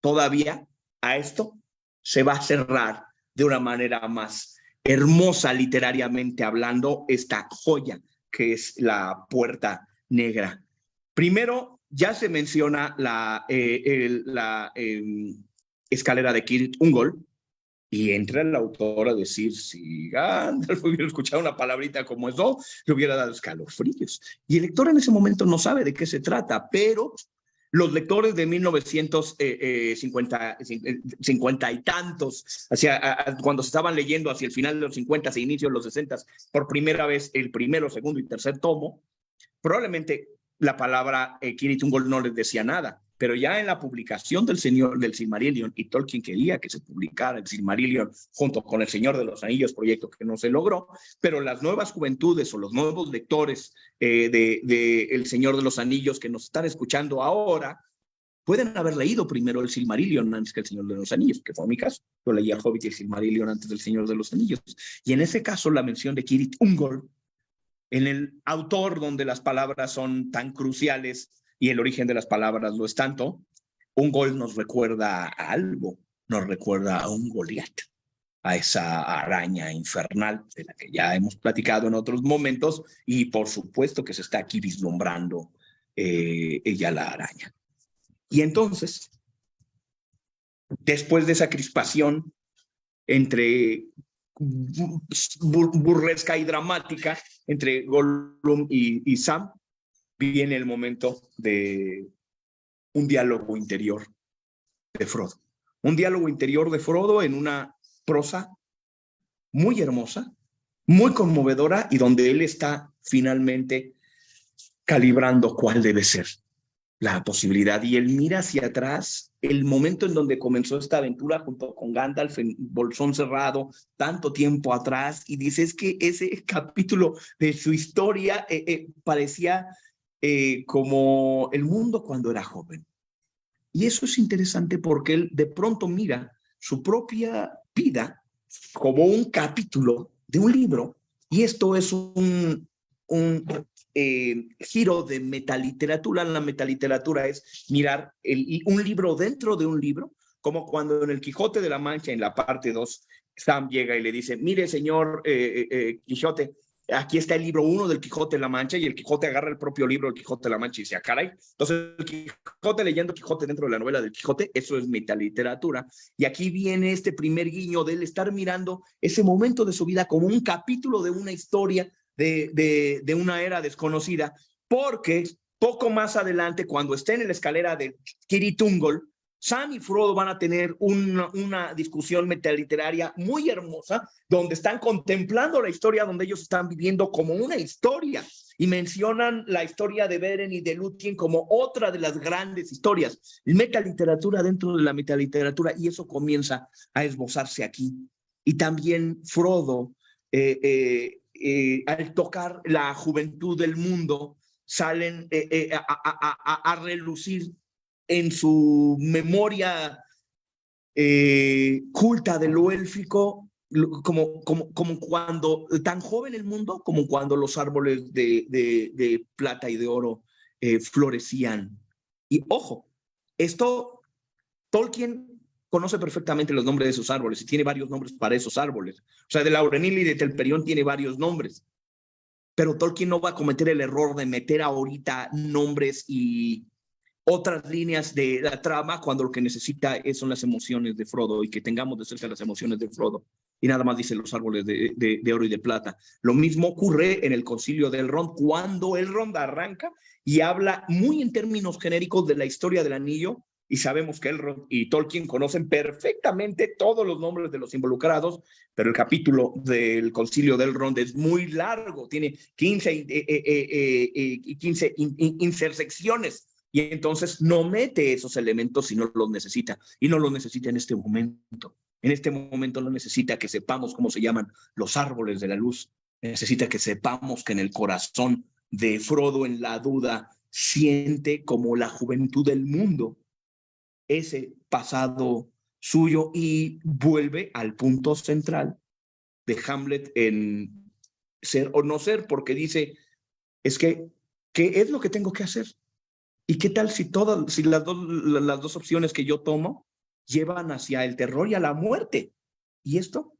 Todavía a esto se va a cerrar de una manera más hermosa, literariamente hablando, esta joya que es la Puerta Negra. Primero, ya se menciona la escalera de Cirith Ungol, y entra el autor a decir, si Gandalf hubiera escuchado una palabrita como eso, le hubiera dado escalofríos. Y el lector en ese momento no sabe de qué se trata, pero los lectores de 1950 y tantos, cuando se estaban leyendo hacia el final de los 50 e inicio de los 60, por primera vez el primero, segundo y tercer tomo, probablemente la palabra Cirith Ungol no les decía nada, pero ya en la publicación del Silmarillion, y Tolkien quería que se publicara el Silmarillion junto con el Señor de los Anillos, proyecto que no se logró, pero las nuevas juventudes o los nuevos lectores de El Señor de los Anillos que nos están escuchando ahora, pueden haber leído primero el Silmarillion antes que el Señor de los Anillos, que fue mi caso. Yo leí el Hobbit y el Silmarillion antes del Señor de los Anillos. Y en ese caso la mención de Cirith Ungol, en el autor donde las palabras son tan cruciales y el origen de las palabras lo es tanto, Ungol nos recuerda a algo, nos recuerda a un Goliat, a esa araña infernal de la que ya hemos platicado en otros momentos y por supuesto que se está aquí vislumbrando ella la araña. Y entonces, después de esa crispación entre burlesca y dramática entre Gollum y Sam, viene el momento de un diálogo interior de Frodo. Un diálogo interior de Frodo en una prosa muy hermosa, muy conmovedora y donde él está finalmente calibrando cuál debe ser la posibilidad. Y él mira hacia atrás, el momento en donde comenzó esta aventura junto con Gandalf en Bolsón Cerrado, tanto tiempo atrás, y dice, es que ese capítulo de su historia parecía como el mundo cuando era joven. Y eso es interesante porque él de pronto mira su propia vida como un capítulo de un libro, y esto es un giro de metaliteratura. La metaliteratura es mirar un libro dentro de un libro, como cuando en el Quijote de la Mancha, en la parte 2, Sam llega y le dice, mire, señor Quijote, aquí está el libro 1 del Quijote de la Mancha, y el Quijote agarra el propio libro del Quijote de la Mancha y dice, caray. Entonces, el Quijote leyendo Quijote dentro de la novela del Quijote, eso es metaliteratura. Y aquí viene este primer guiño de él estar mirando ese momento de su vida como un capítulo de una historia de una era desconocida, porque poco más adelante, cuando esté en la escalera de Kiri Tungol, Sam y Frodo van a tener una discusión metaliteraria muy hermosa, donde están contemplando la historia donde ellos están viviendo como una historia, y mencionan la historia de Beren y de Lúthien como otra de las grandes historias. Metaliteratura dentro de la metaliteratura, y eso comienza a esbozarse aquí. Y también Frodo, al tocar la juventud del mundo, salen a relucir en su memoria culta de lo élfico, como cuando, tan joven el mundo, como cuando los árboles de plata y de oro florecían. Y ojo, esto Tolkien conoce perfectamente los nombres de esos árboles y tiene varios nombres para esos árboles. O sea, de Laurenil y de Telperión tiene varios nombres. Pero Tolkien no va a cometer el error de meter ahorita nombres y otras líneas de la trama cuando lo que necesita son las emociones de Frodo, y que tengamos de cerca las emociones de Frodo. Y nada más dice los árboles de oro y de plata. Lo mismo ocurre en el Concilio de Elrond, cuando Elrond arranca y habla muy en términos genéricos de la historia del anillo, y sabemos que Elrond y Tolkien conocen perfectamente todos los nombres de los involucrados, pero el capítulo del Concilio de Elrond es muy largo, tiene 15 intersecciones, y entonces no mete esos elementos si no los necesita, y no los necesita en este momento. En este momento no necesita que sepamos cómo se llaman los árboles de la luz, necesita que sepamos que en el corazón de Frodo, en la duda, siente como la juventud del mundo ese pasado suyo, y vuelve al punto central de Hamlet en ser o no ser, porque dice, es que, ¿qué es lo que tengo que hacer? ¿Y qué tal si las dos opciones que yo tomo llevan hacia el terror y a la muerte? Y esto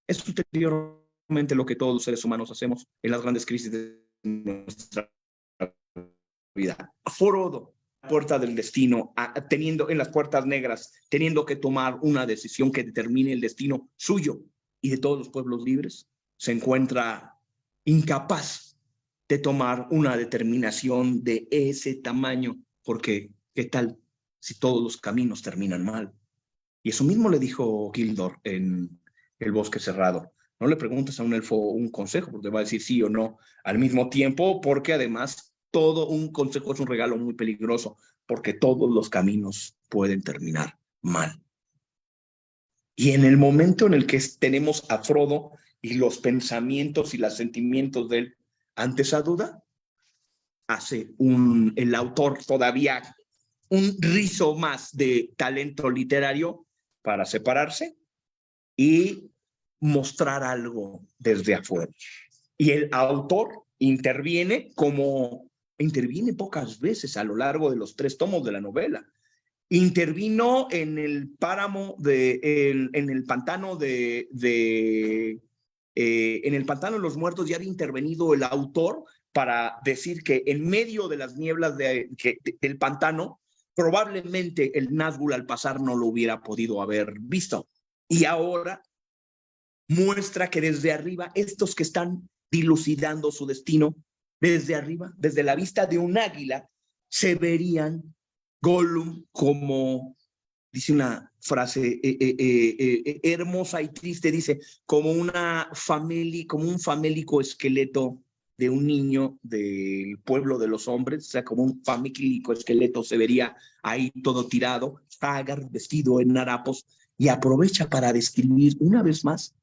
es ulteriormente lo que todos los seres humanos hacemos en las grandes crisis de nuestra vida. Frodo, puerta del destino, teniendo en las puertas negras, teniendo que tomar una decisión que determine el destino suyo y de todos los pueblos libres, se encuentra incapaz de tomar una determinación de ese tamaño, porque ¿qué tal si todos los caminos terminan mal? Y eso mismo le dijo Gildor en El Bosque Cerrado. No le preguntes a un elfo un consejo, porque te va a decir sí o no al mismo tiempo, porque además todo un consejo es un regalo muy peligroso, porque todos los caminos pueden terminar mal. Y en el momento en el que tenemos a Frodo y los pensamientos y los sentimientos de él ante esa duda, hace el autor todavía un rizo más de talento literario para separarse y mostrar algo desde afuera. Y el autor interviene pocas veces a lo largo de los 3 tomos de la novela. Intervino en el páramo en el pantano en el pantano de los muertos. Ya había intervenido el autor para decir que en medio de las nieblas del pantano, probablemente el Nazgûl al pasar no lo hubiera podido haber visto. Y ahora muestra que desde arriba, estos que están dilucidando su destino, desde arriba, desde la vista de un águila, se verían Gollum como, dice una frase hermosa y triste, dice, como un famélico esqueleto de un niño del pueblo de los hombres, o sea, como un famélico esqueleto se vería ahí todo tirado, Hagar vestido en harapos, y aprovecha para describir una vez más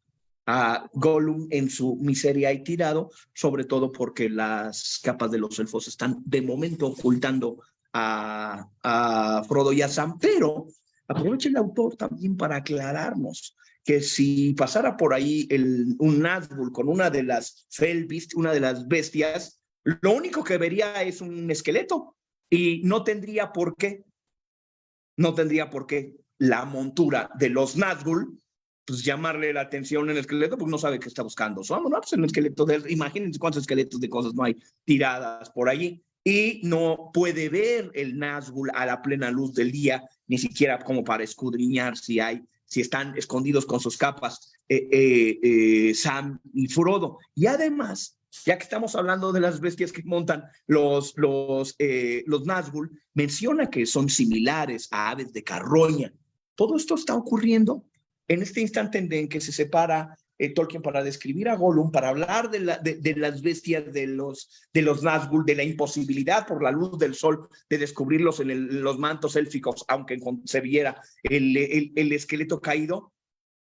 a Gollum en su miseria y tirado, sobre todo porque las capas de los elfos están de momento ocultando a Frodo y a Sam, pero aprovecha el autor también para aclararnos que si pasara por ahí un Nazgûl con una de las Felbeast, una de las bestias, lo único que vería es un esqueleto y no tendría por qué la montura de los Nazgûl pues llamarle la atención en el esqueleto, porque no sabe qué está buscando. No, pues el esqueleto imagínense cuántos esqueletos de cosas no hay tiradas por allí, y no puede ver el Nazgûl a la plena luz del día, ni siquiera como para escudriñar si están escondidos con sus capas Sam y Frodo. Y además, ya que estamos hablando de las bestias que montan los Nazgûl, menciona que son similares a aves de carroña. Todo esto está ocurriendo en este instante en que se separa Tolkien para describir a Gollum, para hablar de las bestias de los Nazgûl, de la imposibilidad por la luz del sol de descubrirlos en los mantos élficos, aunque se viera el esqueleto caído,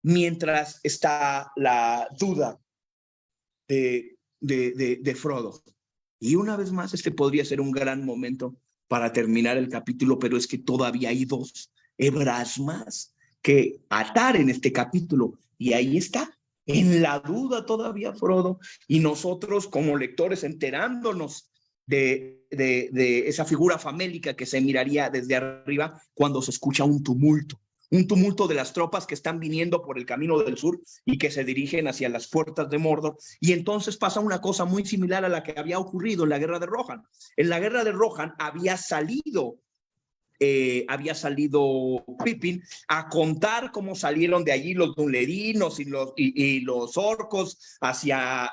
mientras está la duda de Frodo. Y una vez más, este podría ser un gran momento para terminar el capítulo, pero es que todavía hay 2 hebras más que atar en este capítulo, y ahí está, en la duda todavía Frodo, y nosotros como lectores enterándonos de esa figura famélica que se miraría desde arriba cuando se escucha un tumulto de las tropas que están viniendo por el camino del sur y que se dirigen hacia las puertas de Mordor, y entonces pasa una cosa muy similar a la que había ocurrido en la Guerra de Rohan. En la Guerra de Rohan había salido Pippin a contar cómo salieron de allí los dunlerinos y los orcos hacia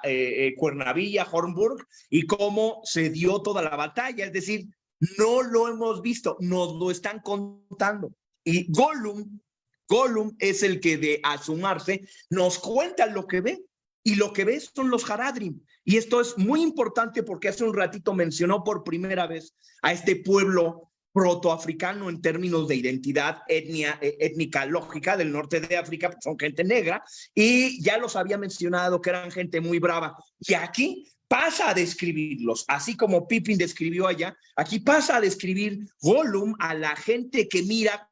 Cuernavilla, Hornburg, y cómo se dio toda la batalla. Es decir, no lo hemos visto, nos lo están contando. Y Gollum es el que, de asomarse, nos cuenta lo que ve, y lo que ve son los Haradrim. Y esto es muy importante porque hace un ratito mencionó por primera vez a este pueblo protoafricano en términos de identidad étnica lógica del norte de África, pues son gente negra, y ya los había mencionado que eran gente muy brava, y aquí pasa a describirlos, así como Pippin describió allá, aquí pasa a describir Gollum a la gente que mira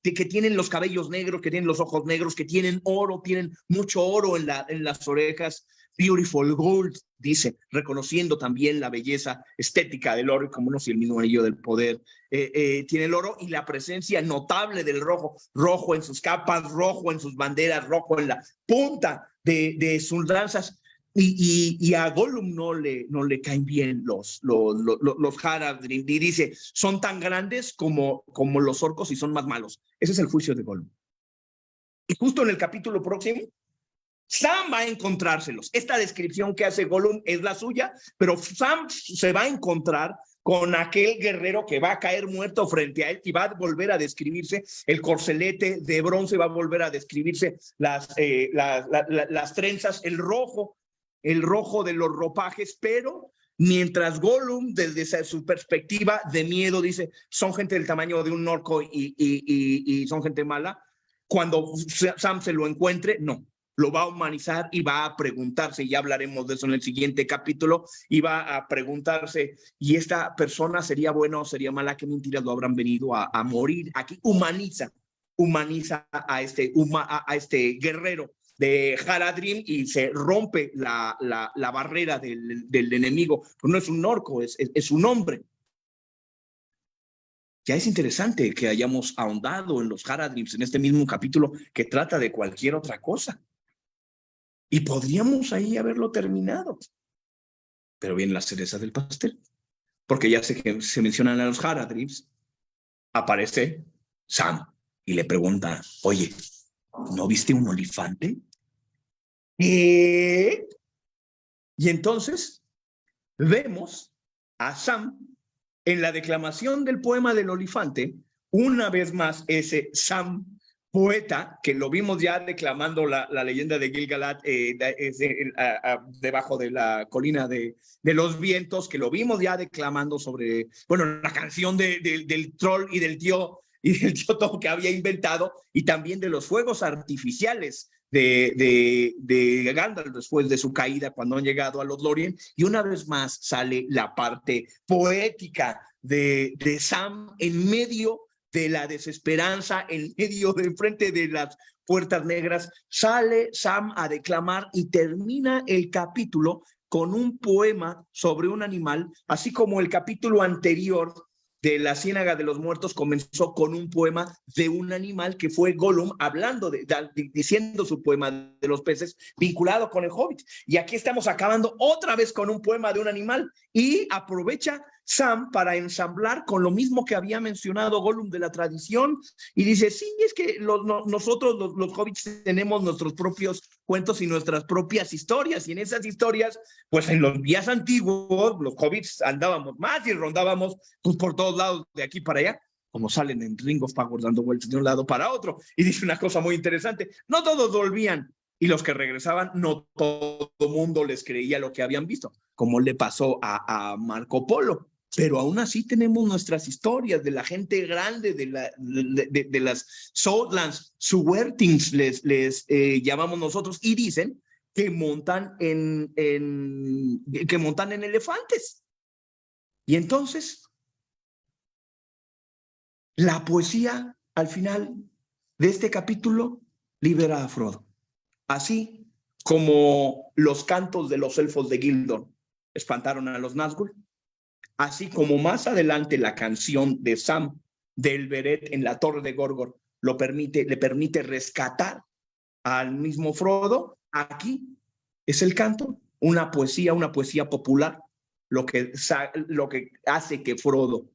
que tienen los cabellos negros, que tienen los ojos negros, que tienen oro, tienen mucho oro en las orejas. Beautiful gold, dice, reconociendo también la belleza estética del oro, como no si el mismo anillo del poder tiene el oro, y la presencia notable del rojo en sus capas, rojo en sus banderas, rojo en la punta de sus lanzas. Y a Gollum no le caen bien los Haradrim, y dice, son tan grandes como los orcos y son más malos. Ese es el juicio de Gollum. Y justo en el capítulo próximo, Sam va a encontrárselos. Esta descripción que hace Gollum es la suya, pero Sam se va a encontrar con aquel guerrero que va a caer muerto frente a él, y va a volver a describirse el corcelete de bronce, va a volver a describirse las trenzas, el rojo de los ropajes, pero mientras Gollum, desde su perspectiva de miedo, dice, son gente del tamaño de un orco y son gente mala, cuando Sam se lo encuentre, no, lo va a humanizar y va a preguntarse, y ya hablaremos de eso en el siguiente capítulo, y va a preguntarse, ¿y esta persona sería buena o sería mala? ¿Qué mentiras lo habrán venido a morir? Aquí humaniza a este guerrero de Haradrim, y se rompe la barrera del enemigo. Pues no es un orco, es un hombre. Ya es interesante que hayamos ahondado en los Haradrims en este mismo capítulo que trata de cualquier otra cosa. Y podríamos ahí haberlo terminado. Pero viene la cereza del pastel. Porque ya sé que se mencionan a los Haradrims, aparece Sam y le pregunta, oye, ¿no viste un olifante? Y entonces vemos a Sam en la declamación del poema del olifante, una vez más ese Sam poeta, que lo vimos ya declamando la leyenda de Gil-galad debajo de la colina de los vientos, que lo vimos ya declamando sobre, bueno, la canción del troll y del tío Tom que había inventado, y también de los fuegos artificiales de Gandalf después de su caída cuando han llegado a los Lorien, y una vez más sale la parte poética de Sam en medio de la desesperanza, en medio de frente de las puertas negras. Sale Sam a declamar y termina el capítulo con un poema sobre un animal, así como el capítulo anterior de la Ciénaga de los Muertos comenzó con un poema de un animal que fue Gollum, hablando, diciendo su poema de los peces, vinculado con el Hobbit. Y aquí estamos acabando otra vez con un poema de un animal, y aprovecha Sam para ensamblar con lo mismo que había mencionado Gollum de la tradición, y dice, sí, es que nosotros los hobbits tenemos nuestros propios cuentos y nuestras propias historias, y en esas historias, pues en los días antiguos, los hobbits andábamos más y rondábamos pues, por todos lados, de aquí para allá, como salen en Ring of Power dando vueltas de un lado para otro. Y dice una cosa muy interesante, no todos volvían, y los que regresaban, no todo el mundo les creía lo que habían visto, como le pasó a Marco Polo. Pero aún así tenemos nuestras historias de la gente grande, de las Southlands, Suwertings les llamamos nosotros, y dicen que montan en elefantes. Y entonces, la poesía al final de este capítulo libera a Frodo. Así como los cantos de los elfos de Gildor espantaron a los Nazgûl, así como más adelante la canción de Sam del Beret en la Torre de Gorgor le permite rescatar al mismo Frodo, aquí es el canto, una poesía popular, lo que hace que Frodo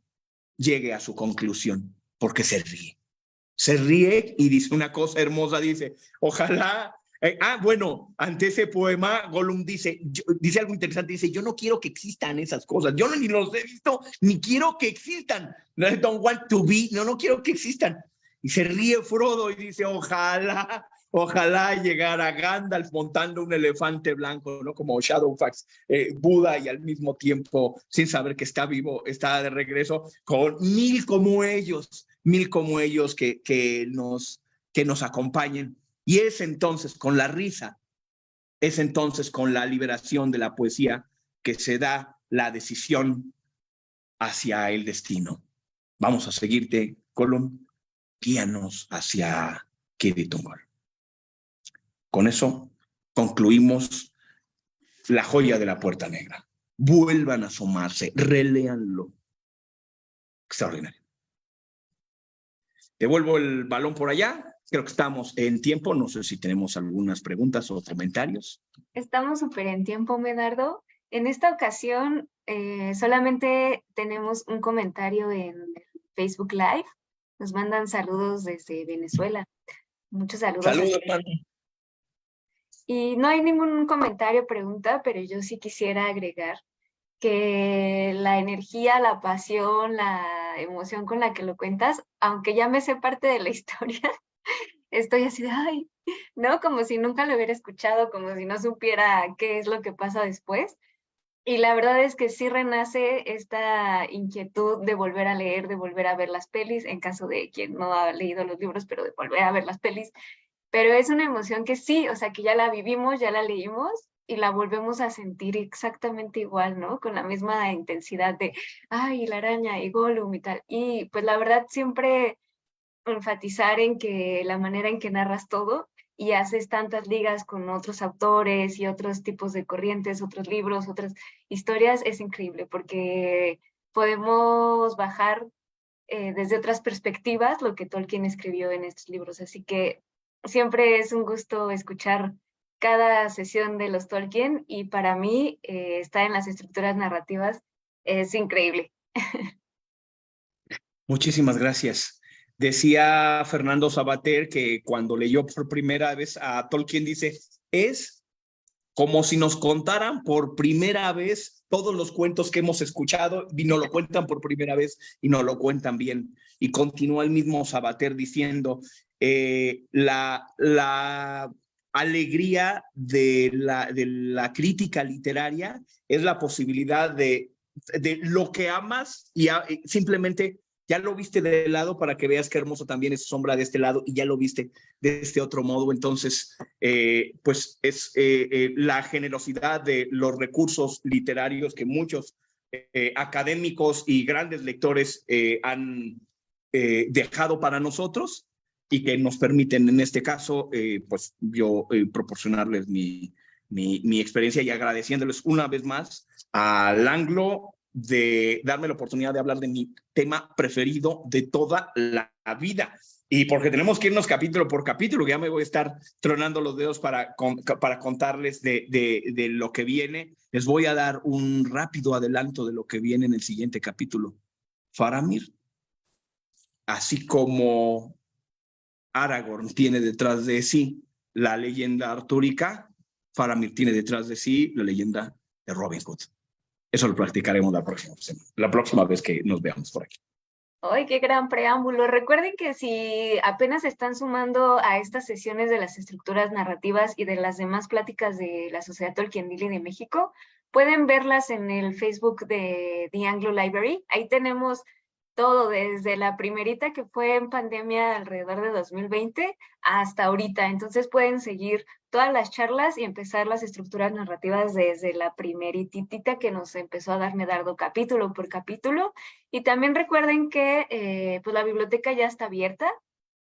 llegue a su conclusión, porque se ríe y dice una cosa hermosa, dice, ojalá. Bueno, ante ese poema, Gollum dice algo interesante, dice, yo no quiero que existan esas cosas, yo ni los he visto, ni quiero que existan, I don't want to be, no quiero que existan. Y se ríe Frodo y dice, ojalá llegara Gandalf montando un elefante blanco, ¿no? Como Shadowfax, Buda, y al mismo tiempo, sin saber que está vivo, está de regreso, con mil como ellos que nos acompañen. Y es entonces con la risa, es entonces con la liberación de la poesía que se da la decisión hacia el destino. Vamos a seguirte, Gollum, guíanos hacia Kirith Ungol. Con eso concluimos La joya de la puerta negra. Vuelvan a asomarse, reléanlo. Extraordinario. Devuelvo el balón por allá. Creo que estamos en tiempo. No sé si tenemos algunas preguntas o comentarios. Estamos súper en tiempo, Medardo. En esta ocasión solamente tenemos un comentario en Facebook Live. Nos mandan saludos desde Venezuela. Muchos saludos. Saludos, hermano. Y no hay ningún comentario, pregunta, pero yo sí quisiera agregar que la energía, la pasión, la emoción con la que lo cuentas, aunque ya me sé parte de la historia, estoy así de, ay, ¿no? Como si nunca lo hubiera escuchado, como si no supiera qué es lo que pasa después. Y la verdad es que sí renace esta inquietud de volver a leer, de volver a ver las pelis, en caso de quien no ha leído los libros, pero de volver a ver las pelis. Pero es una emoción que sí, o sea, que ya la vivimos, ya la leímos y la volvemos a sentir exactamente igual, ¿no? Con la misma intensidad de, ay, la araña y Gollum y tal. Y pues la verdad siempre enfatizar en que la manera en que narras todo y haces tantas ligas con otros autores y otros tipos de corrientes, otros libros, otras historias, es increíble porque podemos bajar desde otras perspectivas lo que Tolkien escribió en estos libros. Así que siempre es un gusto escuchar cada sesión de los Tolkien y para mí estar en las estructuras narrativas es increíble. Muchísimas gracias. Decía Fernando Sabater que cuando leyó por primera vez a Tolkien, dice, es como si nos contaran por primera vez todos los cuentos que hemos escuchado y nos lo cuentan por primera vez y nos lo cuentan bien. Y continúa el mismo Sabater diciendo, la alegría de la crítica literaria es la posibilidad de lo que amas y simplemente ya lo viste de lado para que veas qué hermoso también es sombra de este lado y ya lo viste de este otro modo. Entonces, pues es la generosidad de los recursos literarios que muchos académicos y grandes lectores han dejado para nosotros y que nos permiten, en este caso, pues yo proporcionarles mi experiencia y agradeciéndoles una vez más al Anglo de darme la oportunidad de hablar de mi tema preferido de toda la vida. Y porque tenemos que irnos capítulo por capítulo, ya me voy a estar tronando los dedos para contarles de lo que viene. Les voy a dar un rápido adelanto de lo que viene en el siguiente capítulo. Faramir, así como Aragorn tiene detrás de sí la leyenda artúrica, Faramir tiene detrás de sí la leyenda de Robin Hood. Eso lo practicaremos la próxima vez que nos veamos por aquí. ¡Ay, qué gran preámbulo! Recuerden que si apenas están sumando a estas sesiones de las estructuras narrativas y de las demás pláticas de la Sociedad Tolkiendili de México, pueden verlas en el Facebook de The Anglo Library. Ahí tenemos todo, desde la primerita que fue en pandemia alrededor de 2020 hasta ahorita. Entonces pueden seguir todas las charlas y empezar las estructuras narrativas desde la primeritita que nos empezó a dar Medardo capítulo por capítulo. Y también recuerden que pues la biblioteca ya está abierta,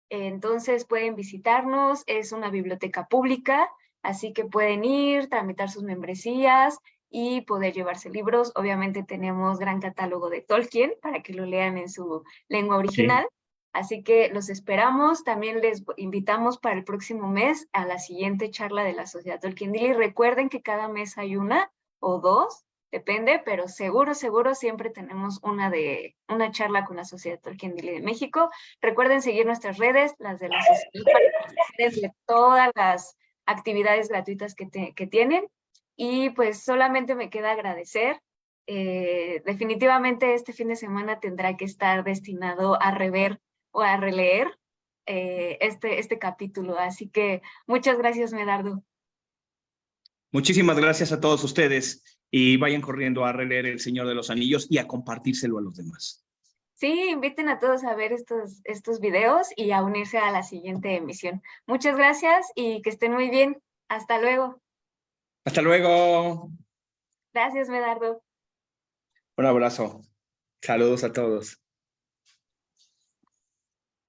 entonces pueden visitarnos, es una biblioteca pública, así que pueden ir, tramitar sus membresías y poder llevarse libros. Obviamente tenemos gran catálogo de Tolkien para que lo lean en su lengua original. Sí. Así que los esperamos. También les invitamos para el próximo mes a la siguiente charla de la Sociedad Tolkiendili. Recuerden que cada mes hay una o dos, depende, pero seguro siempre tenemos una charla con la Sociedad Tolkiendili de México. Recuerden seguir nuestras redes, las de la Sociedad, para de todas las actividades gratuitas que tienen. Y pues solamente me queda agradecer. Definitivamente este fin de semana tendrá que estar destinado a rever o a releer este capítulo. Así que muchas gracias, Medardo. Muchísimas gracias a todos ustedes y vayan corriendo a releer El Señor de los Anillos y a compartírselo a los demás. Sí, inviten a todos a ver estos videos y a unirse a la siguiente emisión. Muchas gracias y que estén muy bien. Hasta luego. Hasta luego. Gracias, Medardo. Un abrazo. Saludos a todos.